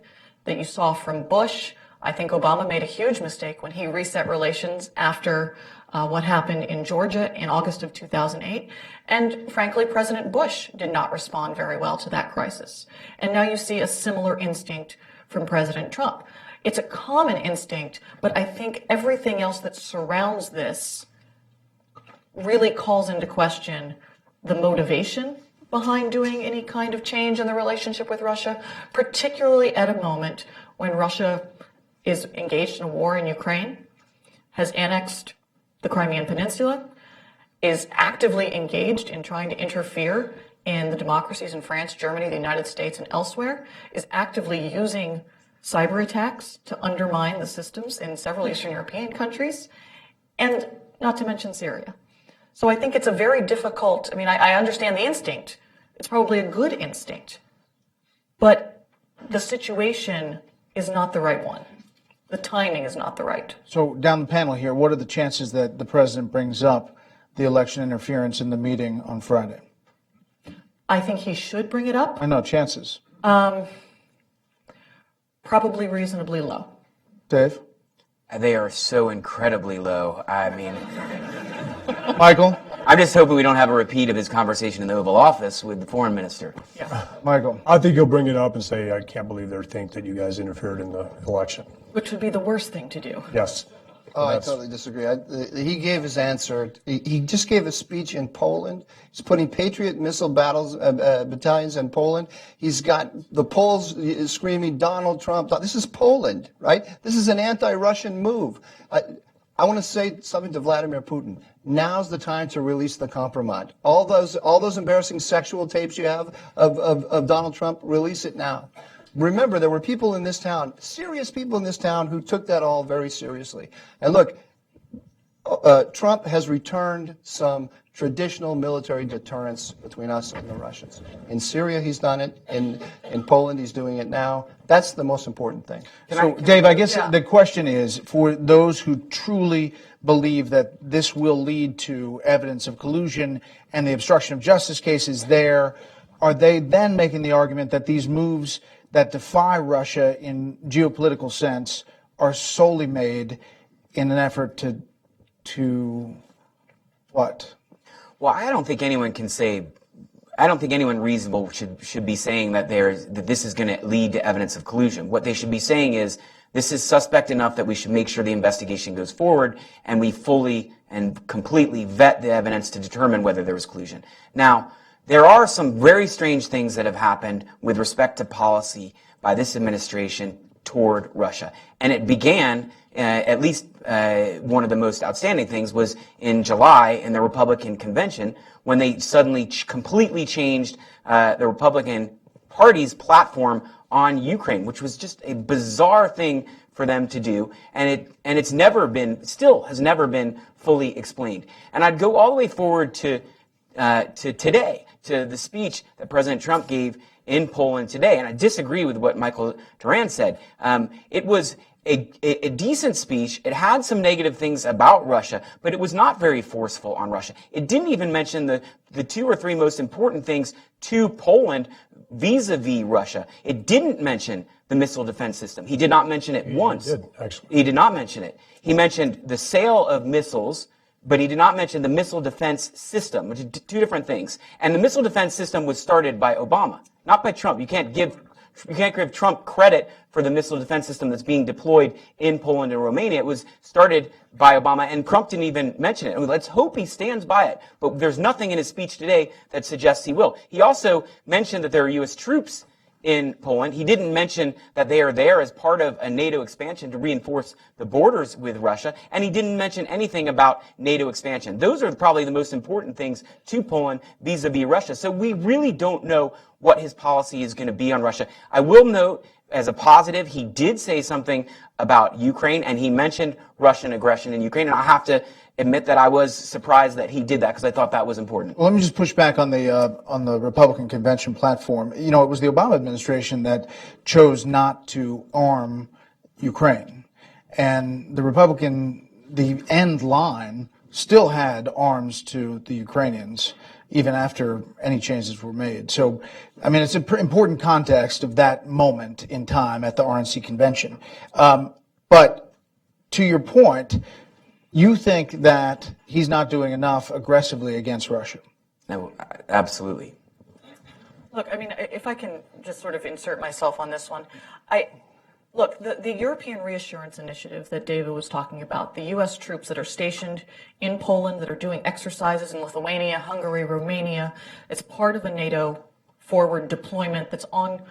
that you saw from Bush. I think Obama made a huge mistake when he reset relations after what happened in Georgia in August of 2008. And frankly, President Bush did not respond very well to that crisis. And now you see a similar instinct from President Trump. It's a common instinct, but I think everything else that surrounds this really calls into question the motivation behind doing any kind of change in the relationship with Russia, particularly at a moment when Russia is engaged in a war in Ukraine, has annexed the Crimean Peninsula, is actively engaged in trying to interfere in the democracies in France, Germany, the United States, and elsewhere, is actively using cyber attacks to undermine the systems in several Eastern European countries, and not to mention Syria. So I think it's a very difficult, I understand the instinct. It's probably a good instinct. But the situation is not the right one. The timing is not the right. So down the panel here, what are the chances that the president brings up the election interference in the meeting on Friday? I think he should bring it up. I know, chances. Probably reasonably low. Dave? They are so incredibly low. Michael? I'm just hoping we don't have a repeat of his conversation in the Oval Office with the foreign minister. Yeah. Michael? I think he'll bring it up and say, I can't believe they think that you guys interfered in the election. Which would be the worst thing to do. Yes. Oh, I totally disagree. He gave his answer. He just gave a speech in Poland. He's putting Patriot missile battalions in Poland. He's got the Poles screaming, Donald Trump. This is Poland, right? This is an anti-Russian move. I want to say something to Vladimir Putin. Now's the time to release the compromise. All those embarrassing sexual tapes you have of Donald Trump, release it now. Remember, there were people in this town, serious people in this town, who took that all very seriously. And look, Trump has returned some traditional military deterrence between us and the Russians. In Syria, he's done it. In Poland, he's doing it now. That's the most important thing. So, Dave, I guess the question is, for those who truly believe that this will lead to evidence of collusion and the obstruction of justice cases there, are they then making the argument that these moves that defy Russia in geopolitical sense are solely made in an effort to what? Well, I don't think anyone reasonable should be saying that this is going to lead to evidence of collusion. What they should be saying is this is suspect enough that we should make sure the investigation goes forward and we fully and completely vet the evidence to determine whether there was collusion. Now, there are some very strange things that have happened with respect to policy by this administration toward Russia. And it began, at least one of the most outstanding things was in July in the Republican convention when they suddenly completely changed the Republican Party's platform on Ukraine, which was just a bizarre thing for them to do. And it's never been, still has never been fully explained. And I'd go all the way forward to today, to the speech that President Trump gave in Poland today. And I disagree with what Michael Doran said. It was a decent speech. It had some negative things about Russia, but it was not very forceful on Russia. It didn't even mention the two or three most important things to Poland vis-a-vis Russia. It didn't mention the missile defense system. He did not mention it once. He did, actually. He did not mention it. He mentioned the sale of missiles, but he did not mention the missile defense system, which are two different things. And the missile defense system was started by Obama, not by Trump. You can't give Trump credit for the missile defense system that's being deployed in Poland and Romania. It was started by Obama, and Trump didn't even mention it. Let's hope he stands by it. But there's nothing in his speech today that suggests he will. He also mentioned that there are U.S. troops in Poland. He didn't mention that they are there as part of a NATO expansion to reinforce the borders with Russia, and he didn't mention anything about NATO expansion. Those are probably the most important things to Poland vis-a-vis Russia. So we really don't know what his policy is going to be on Russia. I will note, as a positive, he did say something about Ukraine, and he mentioned Russian aggression in Ukraine, and I have to admit that I was surprised that he did that because I thought that was important. Well, let me just push back on the Republican convention platform. You know, it was the Obama administration that chose not to arm Ukraine, and the Republican the end line still had arms to the Ukrainians, even after any changes were made. So, I mean, it's an important context of that moment in time at the RNC convention. But to your point, you think that he's not doing enough aggressively against Russia? No, absolutely. Look, I mean, if I can just sort of insert myself on this one, look, the European Reassurance Initiative that David was talking about, the U.S. troops that are stationed in Poland, that are doing exercises in Lithuania, Hungary, Romania, it's part of a NATO forward deployment that's on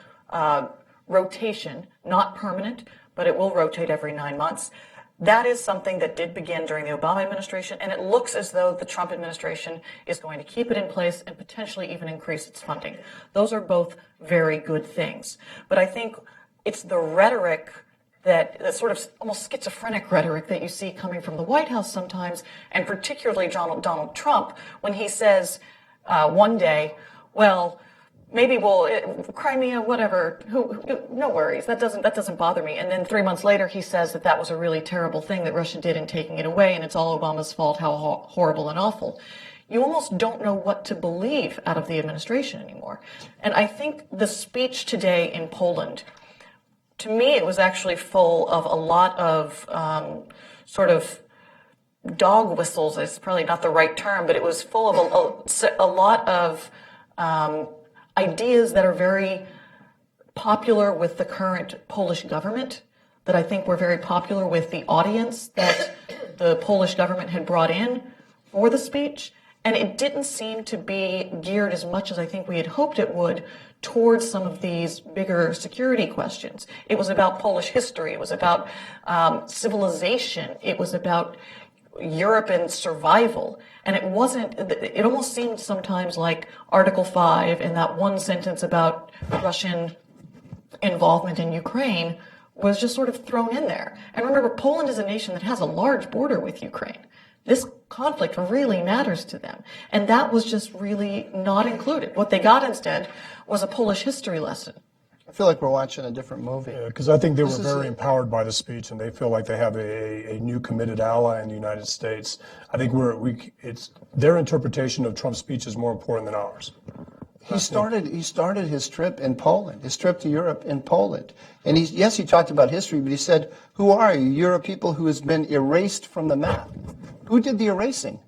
rotation, not permanent, but it will rotate every 9 months. That is something that did begin during the Obama administration, and it looks as though the Trump administration is going to keep it in place and potentially even increase its funding. Those are both very good things. But I think it's the rhetoric that sort of almost schizophrenic rhetoric that you see coming from the White House sometimes, and particularly Donald Trump, when he says one day, well, maybe Crimea, whatever, no worries, that doesn't bother me. And then 3 months later, he says that was a really terrible thing that Russia did in taking it away, and it's all Obama's fault, how horrible and awful. You almost don't know what to believe out of the administration anymore. And I think the speech today in Poland, to me, it was actually full of a lot of sort of dog whistles. It's probably not the right term, but it was full of a lot of ideas that are very popular with the current Polish government, that I think were very popular with the audience that the Polish government had brought in for the speech. And it didn't seem to be geared as much as I think we had hoped it would towards some of these bigger security questions. It was about Polish history. It was about civilization. It was about Europe and survival. And it almost seemed sometimes like Article 5 and that one sentence about Russian involvement in Ukraine was just sort of thrown in there. And remember, Poland is a nation that has a large border with Ukraine. This conflict really matters to them. And that was just really not included. What they got instead was a Polish history lesson. I feel like we're watching a different movie. Because I think they were very empowered by the speech, and they feel like they have a new committed ally in the United States. I think it's their interpretation of Trump's speech is more important than ours. He started his trip in Poland, his trip to Europe in Poland. And he talked about history, but he said, who are you? You're a people who has been erased from the map. Who did the erasing,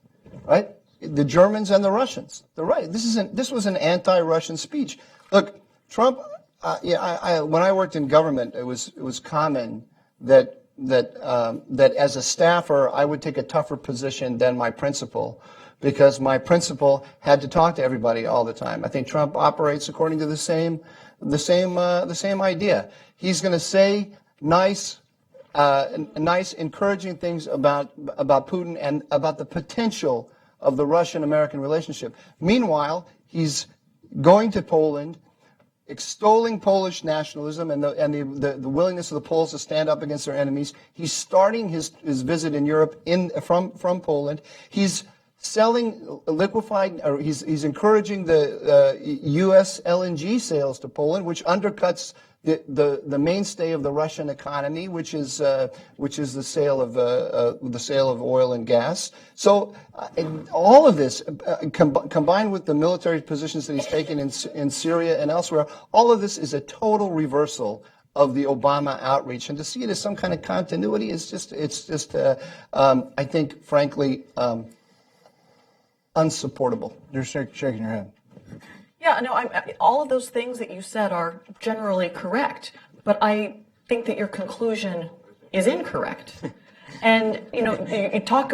right? The Germans and the Russians. This was an anti-Russian speech. Look, Trump, when I worked in government, it was common that as a staffer, I would take a tougher position than my principal, because my principal had to talk to everybody all the time. I think Trump operates according to the same idea. He's going to say nice, encouraging things about Putin and about the potential of the Russian-American relationship. Meanwhile, he's going to Poland, extolling Polish nationalism and the willingness of the Poles to stand up against their enemies. He's starting his visit in Europe from Poland. He's selling liquefied, or he's encouraging the U.S. LNG sales to Poland, which undercuts the mainstay of the Russian economy, which is the sale of oil and gas. So all of this, combined with the military positions that he's taken in Syria and elsewhere, all of this is a total reversal of the Obama outreach. And to see it as some kind of continuity is just I think, frankly, unsupportable. You're shaking your head. Yeah, no, all of those things that you said are generally correct, but I think that your conclusion is incorrect. And, you talk,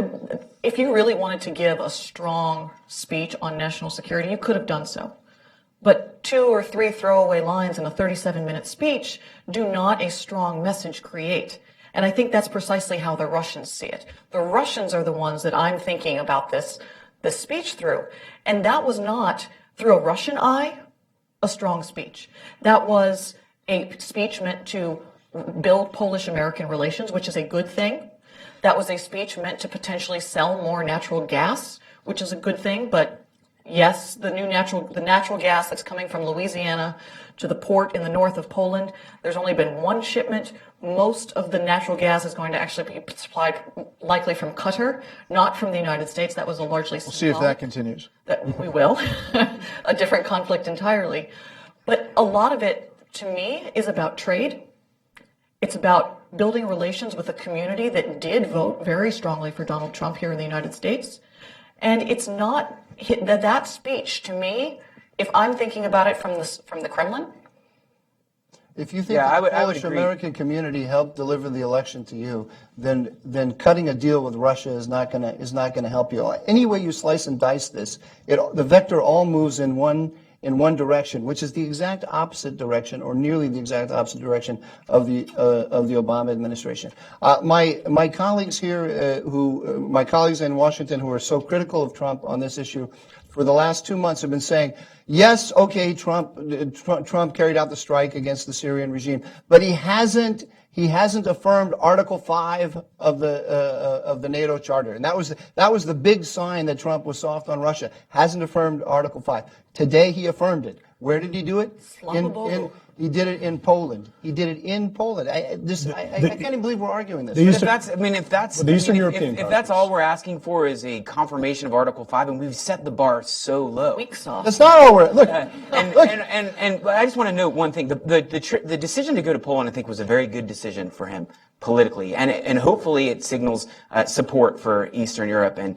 if you really wanted to give a strong speech on national security, you could have done so. But 2 or 3 throwaway lines in a 37-minute speech do not a strong message create. And I think that's precisely how the Russians see it. The Russians are the ones that I'm thinking about this speech through. And that was not, through a Russian eye, a strong speech. That was a speech meant to build Polish-American relations, which is a good thing. That was a speech meant to potentially sell more natural gas, which is a good thing, but Yes, the natural gas that's coming from Louisiana to the port in the north of Poland. There's only been one shipment. Most of the natural gas is going to actually be supplied likely from Qatar, not from the United States. That was a largely We'll see if that continues. That we will. A different conflict entirely. But a lot of it, to me, is about trade. It's about building relations with a community that did vote very strongly for Donald Trump here in the United States. And it's not that speech, to me, if I'm thinking about it from the Kremlin. If you think the Polish American community helped deliver the election to you, then cutting a deal with Russia is not going to help you. Any way you slice and dice this, the vector all moves in one direction, which is the exact opposite direction, or nearly the exact opposite direction of the Obama administration. My colleagues here, my colleagues in Washington, who are so critical of Trump on this issue, for the last 2 months have been saying, yes, okay, Trump carried out the strike against the Syrian regime, but he hasn't affirmed Article 5 of the NATO Charter, and that was the big sign that Trump was soft on Russia. Hasn't affirmed Article 5. Today he affirmed it. Where did he do it? He did it in Poland. He did it in Poland. I can't even believe we're arguing this. If that's all we're asking for is a confirmation of Article 5, and we've set the bar so low. That's not all we're look. And I just want to note one thing: the decision to go to Poland, I think, was a very good decision for him politically, and hopefully it signals support for Eastern Europe and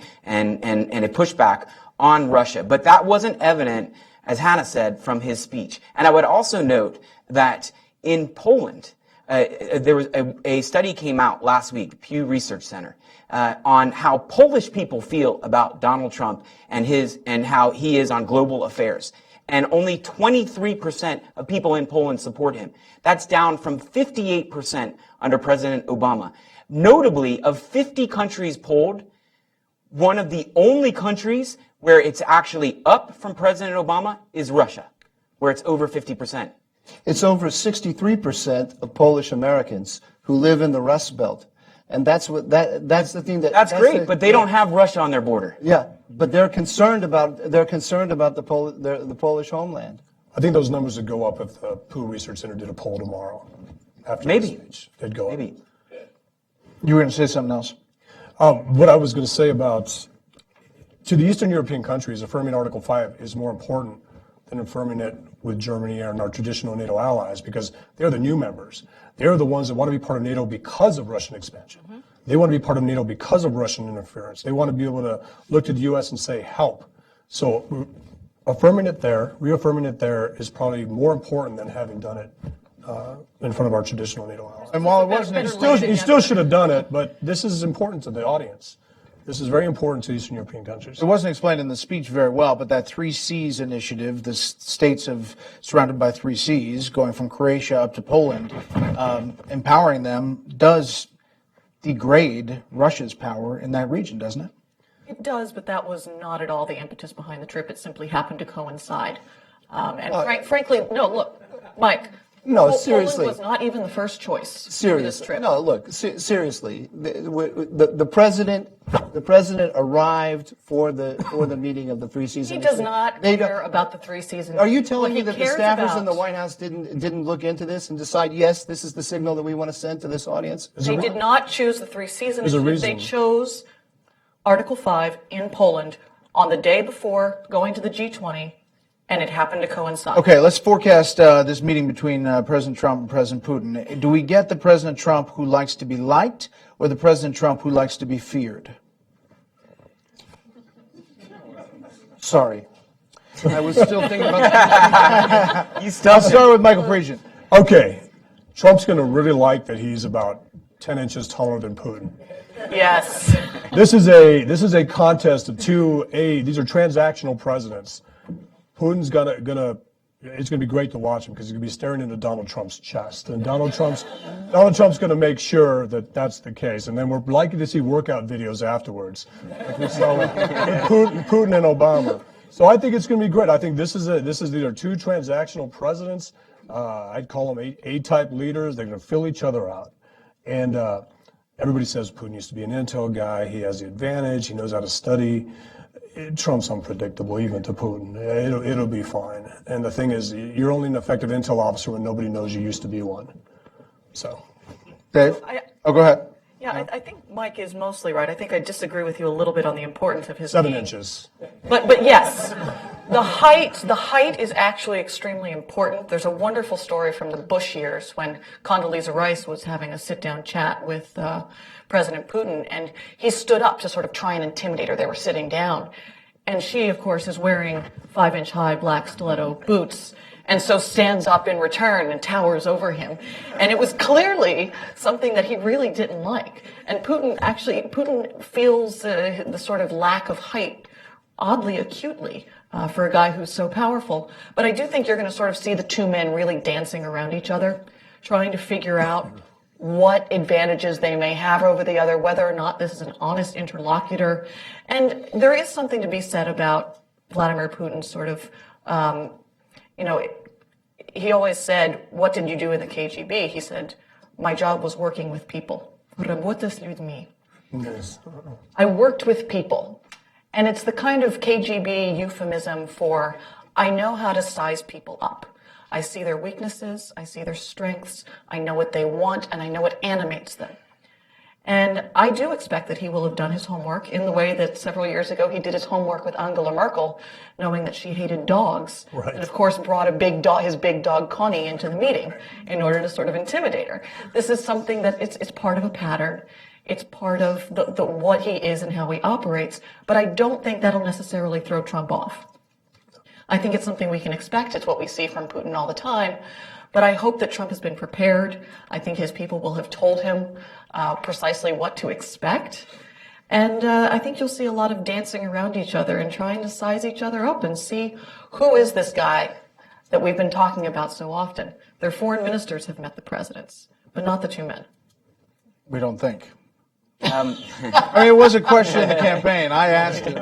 a pushback on Russia. But that wasn't evident, as Hannah said, from his speech. And I would also note that in Poland, there was a study came out last week, Pew Research Center, on how Polish people feel about Donald Trump and how he is on global affairs. And only 23% of people in Poland support him. That's down from 58% under President Obama. Notably, of 50 countries polled, one of the only countries where it's actually up from President Obama is Russia, where it's over 50%. It's over 63% of Polish Americans who live in the Rust Belt. And that's the thing that's great, but they don't have Russia on their border. Yeah, but they're concerned about the Polish homeland. I think those numbers would go up if the Pew Research Center did a poll tomorrow. After Maybe. the speech. They'd go up. You were going to say something else. What I was going to say about, to the Eastern European countries, affirming Article 5 is more important than affirming it with Germany and our traditional NATO allies, because they're the new members. They're the ones that want to be part of NATO because of Russian expansion. Mm-hmm. They want to be part of NATO because of Russian interference. They want to be able to look to the U.S. and say, help. So affirming it there, reaffirming it there is probably more important than having done it in front of our traditional NATO allies. And while it wasn't, he still should have done it, but this is important to the audience. This is very important to Eastern European countries. It wasn't explained in the speech very well, but that 3 Cs initiative, the states surrounded by 3 Cs, going from Croatia up to Poland, empowering them does degrade Russia's power in that region, doesn't it? It does, but that was not at all the impetus behind the trip. It simply happened to coincide. Frankly, no, look, Mike. No, seriously. Poland was not even the first choice for this trip. No, look, seriously. The president arrived for the meeting of the 3 Cs. He does not care about the 3 Cs. Are you telling me that the staffers in the White House didn't look into this and decide, yes, this is the signal that we want to send to this audience? They did not choose the 3 Cs initiative. They chose Article 5 in Poland on the day before going to the G20. And it happened to coincide. Okay, let's forecast this meeting between President Trump and President Putin. Do we get the President Trump who likes to be liked, or the President Trump who likes to be feared? Sorry. I was still thinking about that. I'll start with Michael Pregent. Okay. Trump's going to really like that he's about 10 inches taller than Putin. Yes. This is a contest of these are transactional presidents. Putin's it's gonna be great to watch him because he's gonna be staring into Donald Trump's chest, and Donald Trump's gonna make sure that that's the case, and then we're likely to see workout videos afterwards, like we saw with Putin and Obama. So I think it's gonna be great. I think these are 2 transactional presidents. I'd call them A-type leaders. They're gonna fill each other out, and everybody says Putin used to be an intel guy. He has the advantage. He knows how to study. Trump's unpredictable, even to Putin. It'll be fine. And the thing is, you're only an effective intel officer when nobody knows you used to be one. So, Dave? Oh, go ahead. Yeah, I think Mike is mostly right. I think I disagree with you a little bit on the importance of his 7 being- inches. But yes, the height is actually extremely important. There's a wonderful story from the Bush years when Condoleezza Rice was having a sit-down chat with President Putin, and he stood up to sort of try and intimidate her. They were sitting down, and she, of course, is wearing 5-inch high black stiletto boots, and so stands up in return and towers over him. And it was clearly something that he really didn't like. And Putin feels the sort of lack of height oddly acutely for a guy who's so powerful. But I do think you're going to sort of see the two men really dancing around each other, trying to figure out what advantages they may have over the other, whether or not this is an honest interlocutor. And there is something to be said about Vladimir Putin's sort of, he always said, "What did you do in the KGB?" He said, "My job was working with people. Работа с людьми." Yes. I worked with people. And it's the kind of KGB euphemism for, I know how to size people up. I see their weaknesses, I see their strengths, I know what they want, and I know what animates them. And I do expect that he will have done his homework in the way that several years ago he did his homework with Angela Merkel, knowing that she hated dogs. Right. And of course brought his big dog Connie into the meeting in order to sort of intimidate her. This is something that it's part of a pattern. It's part of the what he is and how he operates. But I don't think that'll necessarily throw Trump off. I think it's something we can expect. It's what we see from Putin all the time. But I hope that Trump has been prepared. I think his people will have told him precisely what to expect. And I think you'll see a lot of dancing around each other and trying to size each other up and see who is this guy that we've been talking about so often. Their foreign ministers have met the presidents, but not the two men. We don't think. I mean, it was a question in the campaign. I asked him,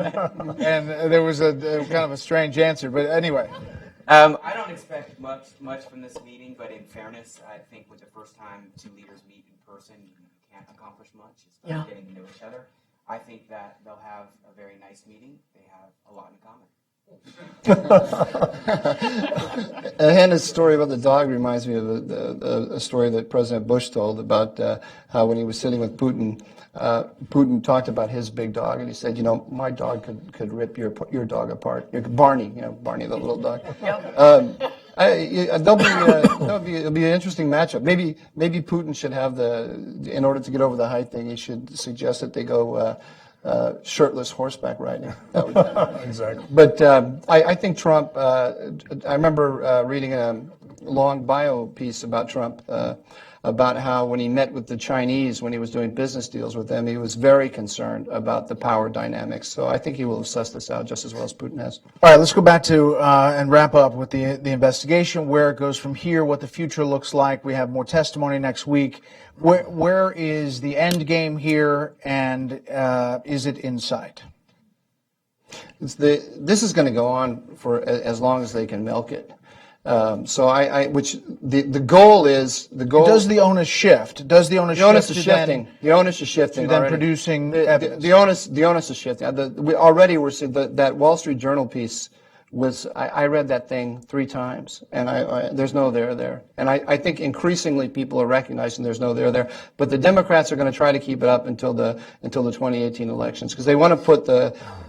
and there was a kind of a strange answer. But anyway. I don't expect much from this meeting, but in fairness, I think with the first time two leaders meet in person, you can't accomplish much. It's about getting to know each other. I think that they'll have a very nice meeting. They have a lot in common. Hannah's story about the dog reminds me of a story that President Bush told about how when he was sitting with Putin, Putin talked about his big dog, and he said, my dog could rip your dog apart. Barney, Barney, the little dog. It'll be an interesting matchup. Maybe Putin should have in order to get over the height thing, he should suggest that they go shirtless horseback riding. Exactly. But I think Trump, I remember reading a long bio piece about Trump, about how when he met with the Chinese, when he was doing business deals with them, he was very concerned about the power dynamics. So I think he will have sussed this out just as well as Putin has. All right, let's go back to and wrap up with the investigation, where it goes from here, what the future looks like. We have more testimony next week. Where is the end game here, and is it in sight? This is going to go on for as long as they can milk it. The goal is Does the onus shift? Does the onus is shifting? The onus is shifting. To then already. producing evidence. The onus is shifting. We're seeing that Wall Street Journal piece was. I read that thing 3 times, and there's no there. And I think increasingly people are recognizing there's no there. But the Democrats are going to try to keep it up until the 2018 elections, because they want to put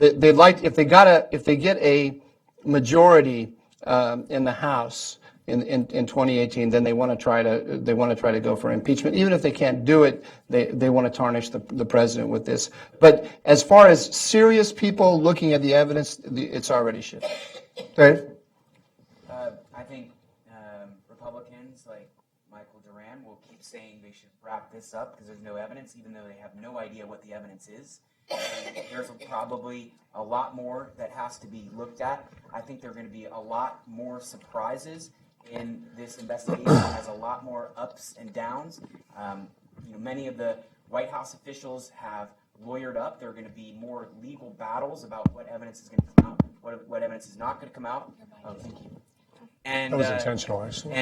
if they get a majority in the House in 2018, then they want to try to go for impeachment. Even if they can't do it, they want to tarnish the president with this. But as far as serious people looking at the evidence, it's already shifted. Dave? I think Republicans like Michael Doran will keep saying they should wrap this up because there's no evidence, even though they have no idea what the evidence is. And there's probably a lot more that has to be looked at. I think there are going to be a lot more surprises in this investigation. It has a lot more ups and downs. Many of the White House officials have lawyered up. There are going to be more legal battles about what evidence is going to come out, what evidence is not going to come out. Oh, thank you. And, That was intentional, actually.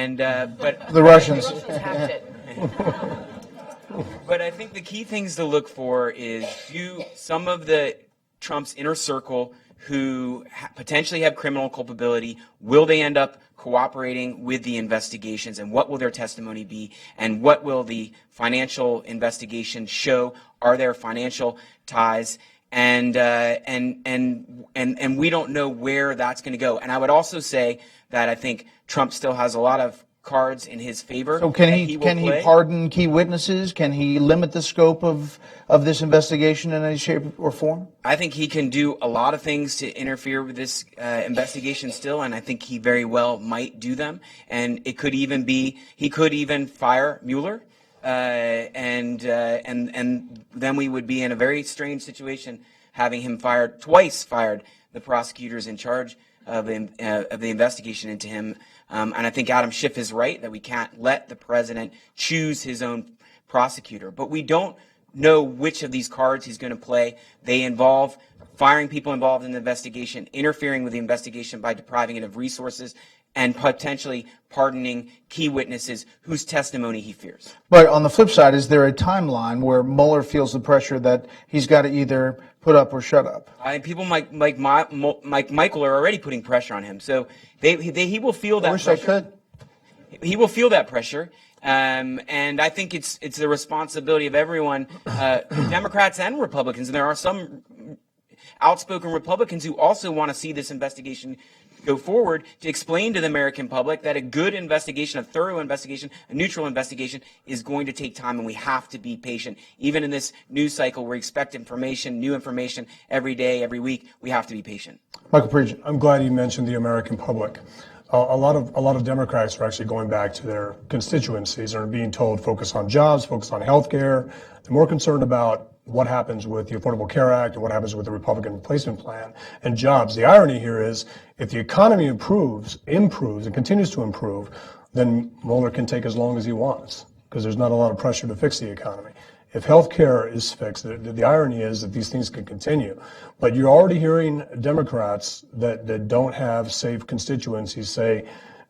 But The Russians. Hacked it. But I think the key things to look for is, do some of the Trump's inner circle who potentially have criminal culpability? Will they end up cooperating with the investigations, and what will their testimony be, and what will the financial investigation show? Are there financial ties? And we don't know where that's going to go. And I would also say that I think Trump still has a lot of cards in his favor. So can he pardon key witnesses? Can he limit the scope of this investigation in any shape or form? I think he can do a lot of things to interfere with this investigation still, and I think he very well might do them. And it could even be he could even fire Mueller, and then we would be in a very strange situation, having him twice fired the prosecutors in charge of the investigation into him. And I think Adam Schiff is right that we can't let the president choose his own prosecutor. But we don't know which of these cards he's going to play. They involve firing people involved in the investigation, interfering with the investigation by depriving it of resources, and potentially pardoning key witnesses whose testimony he fears. But on the flip side, is there a timeline where Mueller feels the pressure that he's got to either put up or shut up? People like Michael are already putting pressure on him, so he will feel that pressure. I wish I could. He will feel that pressure, and I think it's the responsibility of everyone, Democrats and Republicans. And there are some outspoken Republicans who also want to see this investigation go forward, to explain to the American public that a good investigation, a thorough investigation, a neutral investigation is going to take time, and we have to be patient. Even in this news cycle where we expect information, new information every day, every week, we have to be patient. Michael Pregent. I'm glad you mentioned the American public. A lot of Democrats are actually going back to their constituencies and are being told focus on jobs, focus on health care. They're more concerned about what happens with the Affordable Care Act and what happens with the Republican replacement plan and jobs. The irony here is if the economy improves and continues to improve, then Mueller can take as long as he wants because there's not a lot of pressure to fix the economy. If health care is fixed, the irony is that these things can continue. But you're already hearing Democrats that don't have safe constituencies say,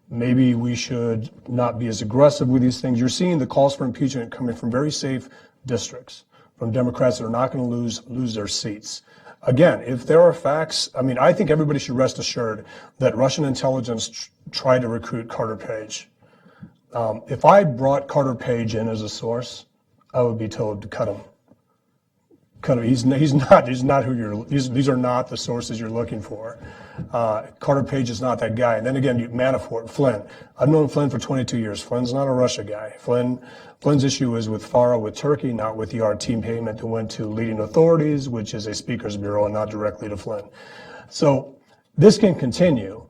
maybe we should not be as aggressive with these things. You're seeing the calls for impeachment coming from very safe districts, from Democrats that are not going to lose their seats. Again, if there are facts, I think everybody should rest assured that Russian intelligence tried to recruit Carter Page. If I brought Carter Page in as a source, I would be told to cut him. He's not who these are not the sources you're looking for. Carter Page is not that guy. And then again, Manafort, Flynn. I've known Flynn for 22 years. Flynn's not a Russia guy. Flynn's issue is with FARA, with Turkey, not with the RT payment that went to leading authorities, which is a speaker's bureau and not directly to Flynn. So this can continue.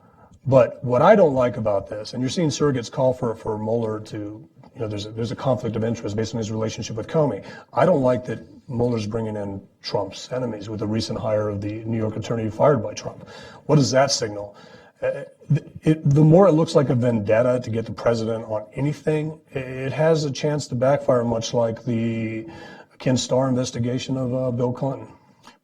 But what I don't like about this, and you're seeing surrogates call for Mueller to, there's a conflict of interest based on his relationship with Comey. I don't like that Mueller's bringing in Trump's enemies with the recent hire of the New York attorney fired by Trump. What does that signal? The more it looks like a vendetta to get the president on anything, it has a chance to backfire, much like the Ken Starr investigation of Bill Clinton.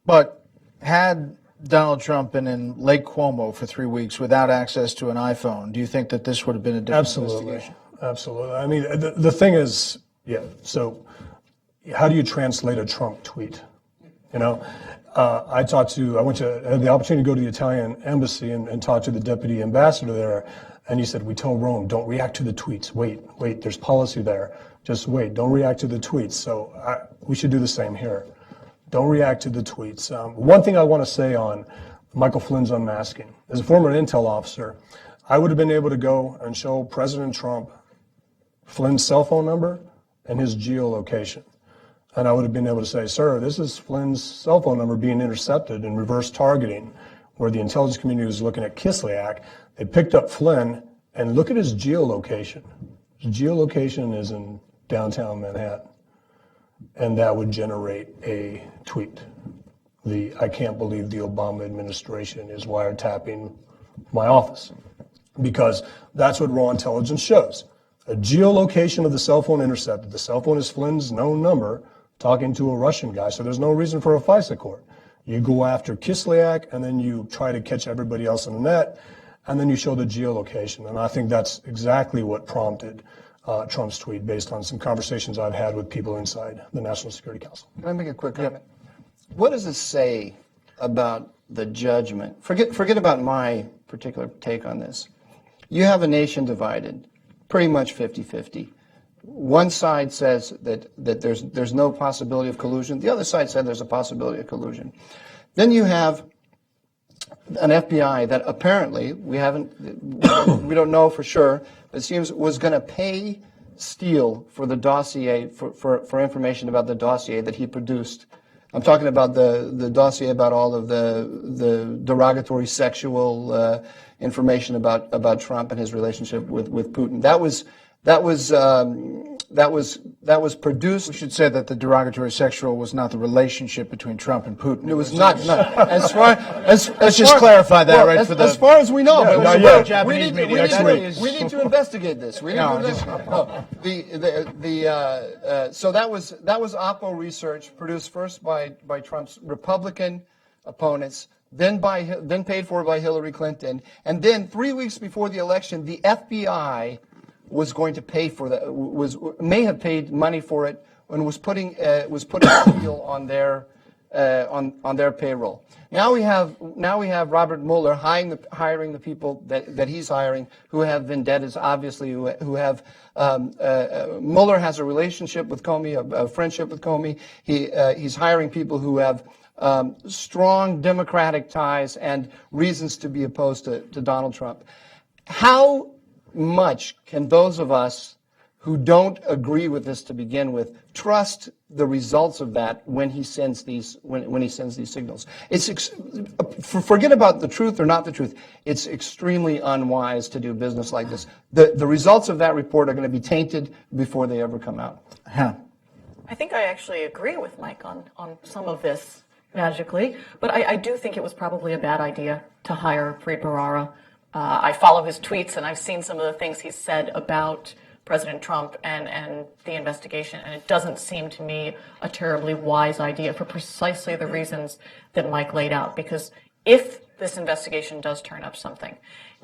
But had Donald Trump been in Lake Como for 3 weeks without access to an iPhone, do you think that this would have been a different investigation? Absolutely. The thing is, so how do you translate a Trump tweet? I had the opportunity to go to the Italian embassy and talk to the deputy ambassador there, and he said, we told Rome, don't react to the tweets. Wait, there's policy there. Just wait, don't react to the tweets. So we should do the same here. Don't react to the tweets. One thing I want to say on Michael Flynn's unmasking. As a former intel officer, I would have been able to go and show President Trump Flynn's cell phone number and his geolocation. And I would have been able to say, sir, this is Flynn's cell phone number being intercepted in reverse targeting, where the intelligence community was looking at Kislyak. They picked up Flynn, and look at his geolocation. His geolocation is in downtown Manhattan. And that would generate a tweet. I can't believe the Obama administration is wiretapping my office. Because that's what raw intelligence shows. A geolocation of the cell phone intercepted. The cell phone is Flynn's known number, talking to a Russian guy, so there's no reason for a FISA court. You go after Kislyak, and then you try to catch everybody else in the net, and then you show the geolocation. And I think that's exactly what prompted Trump's tweet, based on some conversations I've had with people inside the National Security Council. Can I make a quick comment? What does it say about the judgment. Forget about my particular take on this. You have a nation divided, pretty much 50-50. One side says that there's no possibility of collusion. The other side said there's a possibility of collusion. Then you have an FBI that apparently we don't know for sure, but it seems was going to pay Steele for the dossier for information about the dossier that he produced. I'm talking about the dossier about all of the derogatory sexual information about Trump and his relationship with Putin. That was produced. We should say that the derogatory sexual was not the relationship between Trump and Putin. It was not. Let's just clarify that, right? As far as we know, Japanese media we need to investigate this. So that was Oppo research produced first by Trump's Republican opponents, then paid for by Hillary Clinton, and then 3 weeks before the election, the FBI was going to pay for that. May have paid money for it and was putting a deal on their payroll. Now we have Robert Mueller hiring the people that he's hiring who have vendettas, obviously, who have Mueller has a relationship with Comey, a friendship with Comey. He's hiring people who have strong Democratic ties and reasons to be opposed to Donald Trump. How much can those of us who don't agree with this to begin with trust the results of that when he sends these signals? Forget about the truth or not the truth. It's extremely unwise to do business like this. The results of that report are going to be tainted before they ever come out. Hannah. I think I actually agree with Mike on some of this magically, but I do think it was probably a bad idea to hire Bret Baier. I follow his tweets, and I've seen some of the things he's said about President Trump and the investigation, and it doesn't seem to me a terribly wise idea for precisely the reasons that Mike laid out. Because if this investigation does turn up something,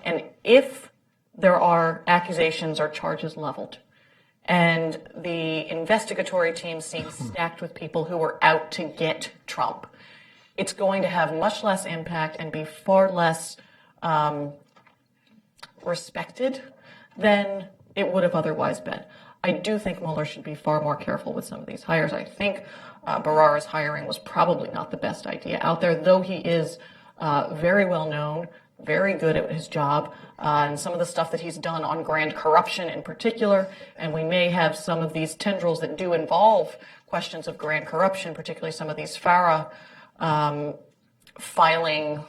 and if there are accusations or charges leveled, and the investigatory team seems stacked with people who are out to get Trump, it's going to have much less impact and be far less respected than it would have otherwise been. I do think Mueller should be far more careful with some of these hires. I think Barrera's hiring was probably not the best idea out there, though he is very well known, very good at his job, and some of the stuff that he's done on grand corruption in particular, and we may have some of these tendrils that do involve questions of grand corruption, particularly some of these FARA filing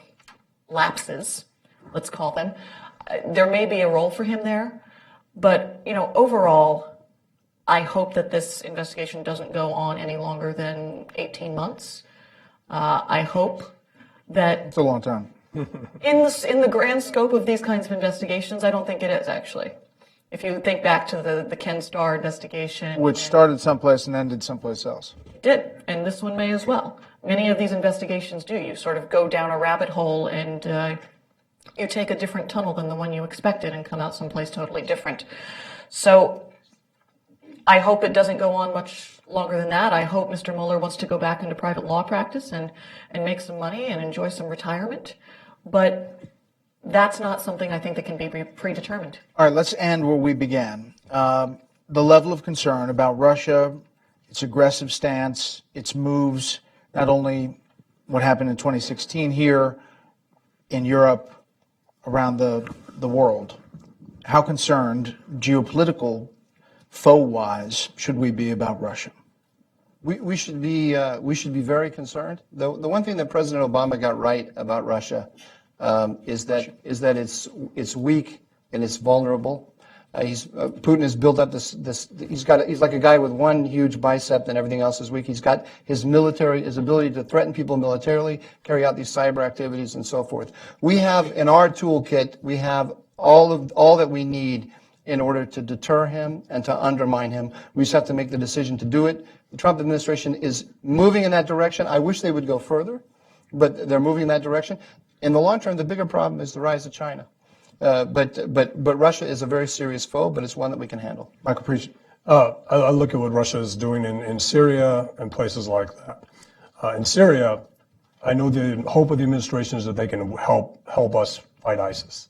lapses, let's call them. There may be a role for him there, but, overall, I hope that this investigation doesn't go on any longer than 18 months. I hope that... It's a long time. in the grand scope of these kinds of investigations, I don't think it is, actually. If you think back to the Ken Starr investigation... Which started someplace and ended someplace else. It did, and this one may as well. Many of these investigations do. You sort of go down a rabbit hole and... you take a different tunnel than the one you expected and come out someplace totally different. So I hope it doesn't go on much longer than that. I hope Mr. Mueller wants to go back into private law practice and make some money and enjoy some retirement. But that's not something I think that can be predetermined. All right, let's end where we began. The level of concern about Russia, its aggressive stance, its moves, not only what happened in 2016 here, in Europe, around the world. How concerned, geopolitical, foe-wise, should we be about Russia? We should be very concerned. The one thing that President Obama got right about Russia is that it's weak and it's vulnerable. Putin has built up this. He's like a guy with one huge bicep and everything else is weak. He's got his ability to threaten people militarily, carry out these cyber activities, and so forth. We have in our toolkit, we have all that we need in order to deter him and to undermine him. We just have to make the decision to do it. The Trump administration is moving in that direction. I wish they would go further, but they're moving in that direction. In the long term, the bigger problem is the rise of China. But Russia is a very serious foe, but it's one that we can handle. Michael, Pregent. I look at what Russia is doing in Syria and places like that. In Syria, I know the hope of the administration is that they can help us fight ISIS.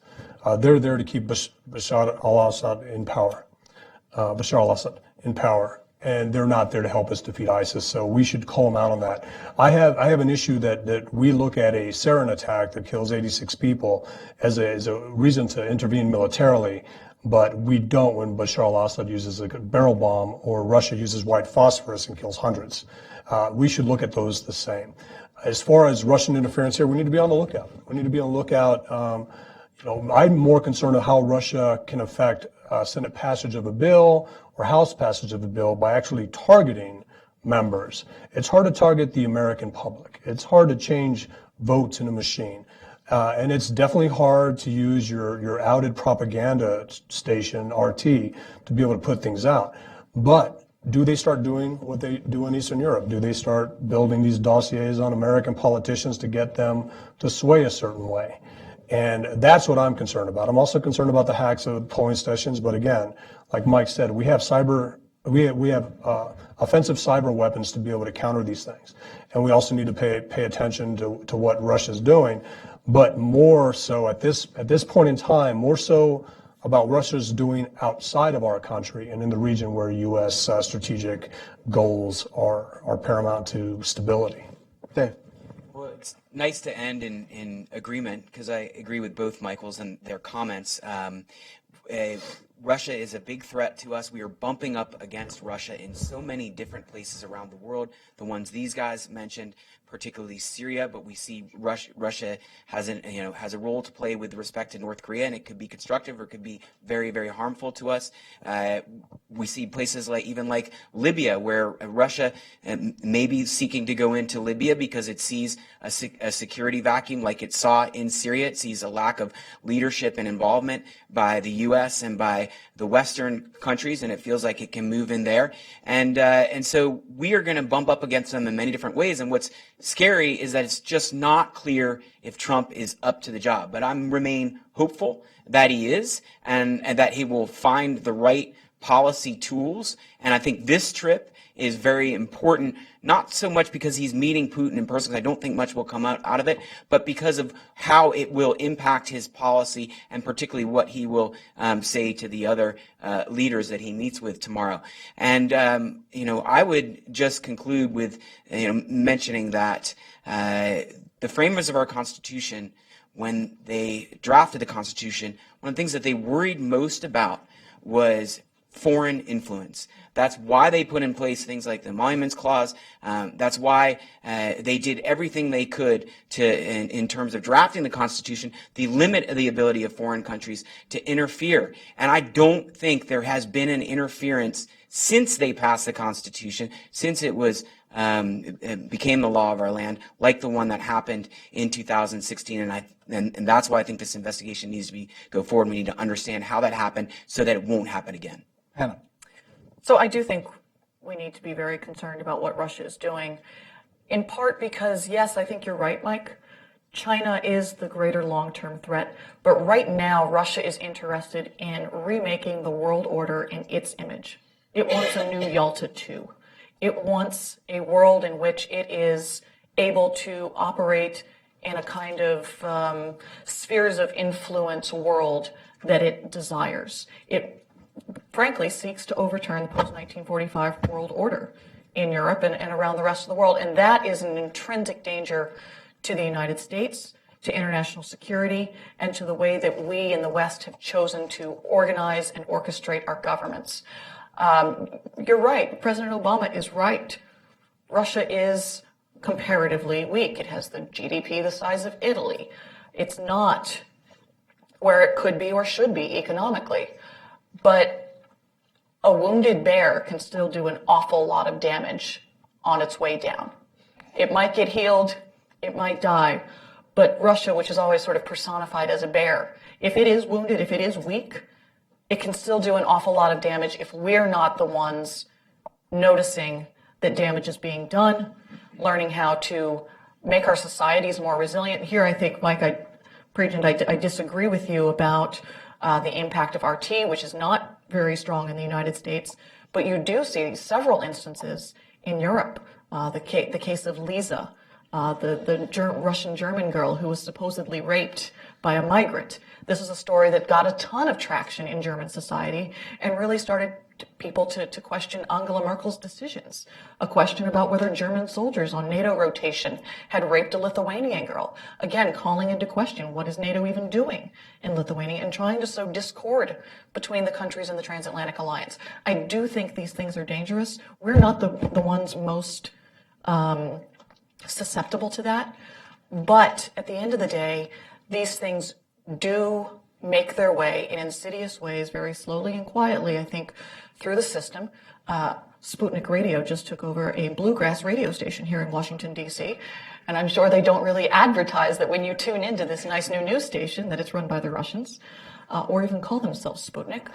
They're there to keep Bashar al-Assad in power. And they're not there to help us defeat ISIS. So we should call them out on that. I have an issue that we look at a sarin attack that kills 86 people as a reason to intervene militarily, but we don't when Bashar al-Assad uses a barrel bomb or Russia uses white phosphorus and kills hundreds. We should look at those the same. As far as Russian interference here, we need to be on the lookout. We need to be on the lookout. I'm more concerned of how Russia can affect Senate passage of a bill or House passage of a bill by actually targeting members. It's hard to target the American public. It's hard to change votes in a machine. And it's definitely hard to use your outed propaganda station, RT, to be able to put things out. But do they start doing what they do in Eastern Europe? Do they start building these dossiers on American politicians to get them to sway a certain way? And that's what I'm concerned about. I'm also concerned about the hacks of polling stations. But again, like Mike said, we have offensive cyber weapons to be able to counter these things. And we also need to pay attention to what Russia's doing. But more so at this point in time, more so about Russia's doing outside of our country and in the region where U.S. Strategic goals are paramount to stability. Dave. Well, it's nice to end in agreement because I agree with both Michaels and their comments. Russia is a big threat to us. We are bumping up against Russia in so many different places around the world. The ones these guys mentioned, particularly Syria, but we see Russia has a role to play with respect to North Korea, and it could be constructive or it could be very, very harmful to us. We see places like Libya, where Russia may be seeking to go into Libya because it sees a security vacuum like it saw in Syria. It sees a lack of leadership and involvement by the U.S. and by the Western countries, and it feels like it can move in there. And so we are going to bump up against them in many different ways. And what's scary is that it's just not clear if Trump is up to the job. But I remain hopeful that he is, and that he will find the right policy tools. And I think this trip is very important, not so much because he's meeting Putin in person, because I don't think much will come out of it, but because of how it will impact his policy and particularly what he will say to the other leaders that he meets with tomorrow. And, I would just conclude with, mentioning that the framers of our Constitution, when they drafted the Constitution, one of the things that they worried most about was foreign influence. That's why they put in place things like the Emoluments Clause. That's why they did everything they could to, in terms of drafting the Constitution, the limit of the ability of foreign countries to interfere. And I don't think there has been an interference since they passed the Constitution, since it was it became the law of our land, like the one that happened in 2016. And that's why I think this investigation needs to go forward. We need to understand how that happened so that it won't happen again. Hannah. So I do think we need to be very concerned about what Russia is doing, in part because, yes, I think you're right, Mike. China is the greater long-term threat, but right now Russia is interested in remaking the world order in its image. It wants a new Yalta II. It wants a world in which it is able to operate in a kind of spheres of influence world that it desires. It frankly seeks to overturn the post-1945 world order in Europe and around the rest of the world. And that is an intrinsic danger to the United States, to international security, and to the way that we in the West have chosen to organize and orchestrate our governments. You're right. President Obama is right. Russia is comparatively weak. It has the GDP the size of Italy. It's not where it could be or should be economically. But a wounded bear can still do an awful lot of damage on its way down. It might get healed, it might die, but Russia, which is always sort of personified as a bear, if it is wounded, if it is weak, it can still do an awful lot of damage if we're not the ones noticing that damage is being done, learning how to make our societies more resilient. Here, I think, Mike, Pregent, I disagree with you about the impact of RT, which is not very strong in the United States, but you do see several instances in Europe. The case of Lisa, the Russian-German girl who was supposedly raped by a migrant. This is a story that got a ton of traction in German society and really started people to question Angela Merkel's decisions. A question about whether German soldiers on NATO rotation had raped a Lithuanian girl. Again, calling into question, what is NATO even doing in Lithuania, and trying to sow discord between the countries in the transatlantic alliance. I do think these things are dangerous. We're not the ones most susceptible to that. But at the end of the day, these things do make their way in insidious ways, very slowly and quietly, I think, through the system. Sputnik Radio just took over a bluegrass radio station here in Washington, D.C., and I'm sure they don't really advertise that when you tune into this nice new news station that it's run by the Russians, or even call themselves Sputnik.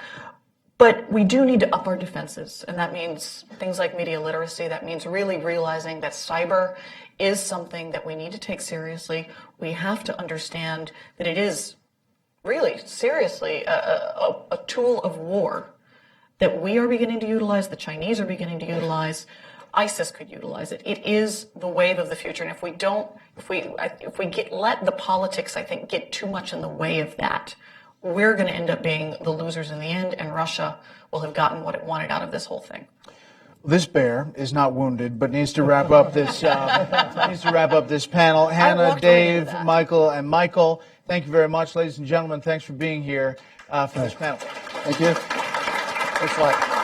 But we do need to up our defenses, and that means things like media literacy. That means really realizing that cyber is something that we need to take seriously. We have to understand that it is really, seriously, a tool of war that we are beginning to utilize, the Chinese are beginning to utilize, ISIS could utilize it. It is the wave of the future, and if we let the politics, I think, get too much in the way of that, we're going to end up being the losers in the end, and Russia will have gotten what it wanted out of this whole thing. This bear is not wounded, but needs to wrap up this panel. Hannah, Dave, Michael, and Michael, thank you very much, ladies and gentlemen. Thanks for being here for this panel. Thank you. Thanks a lot.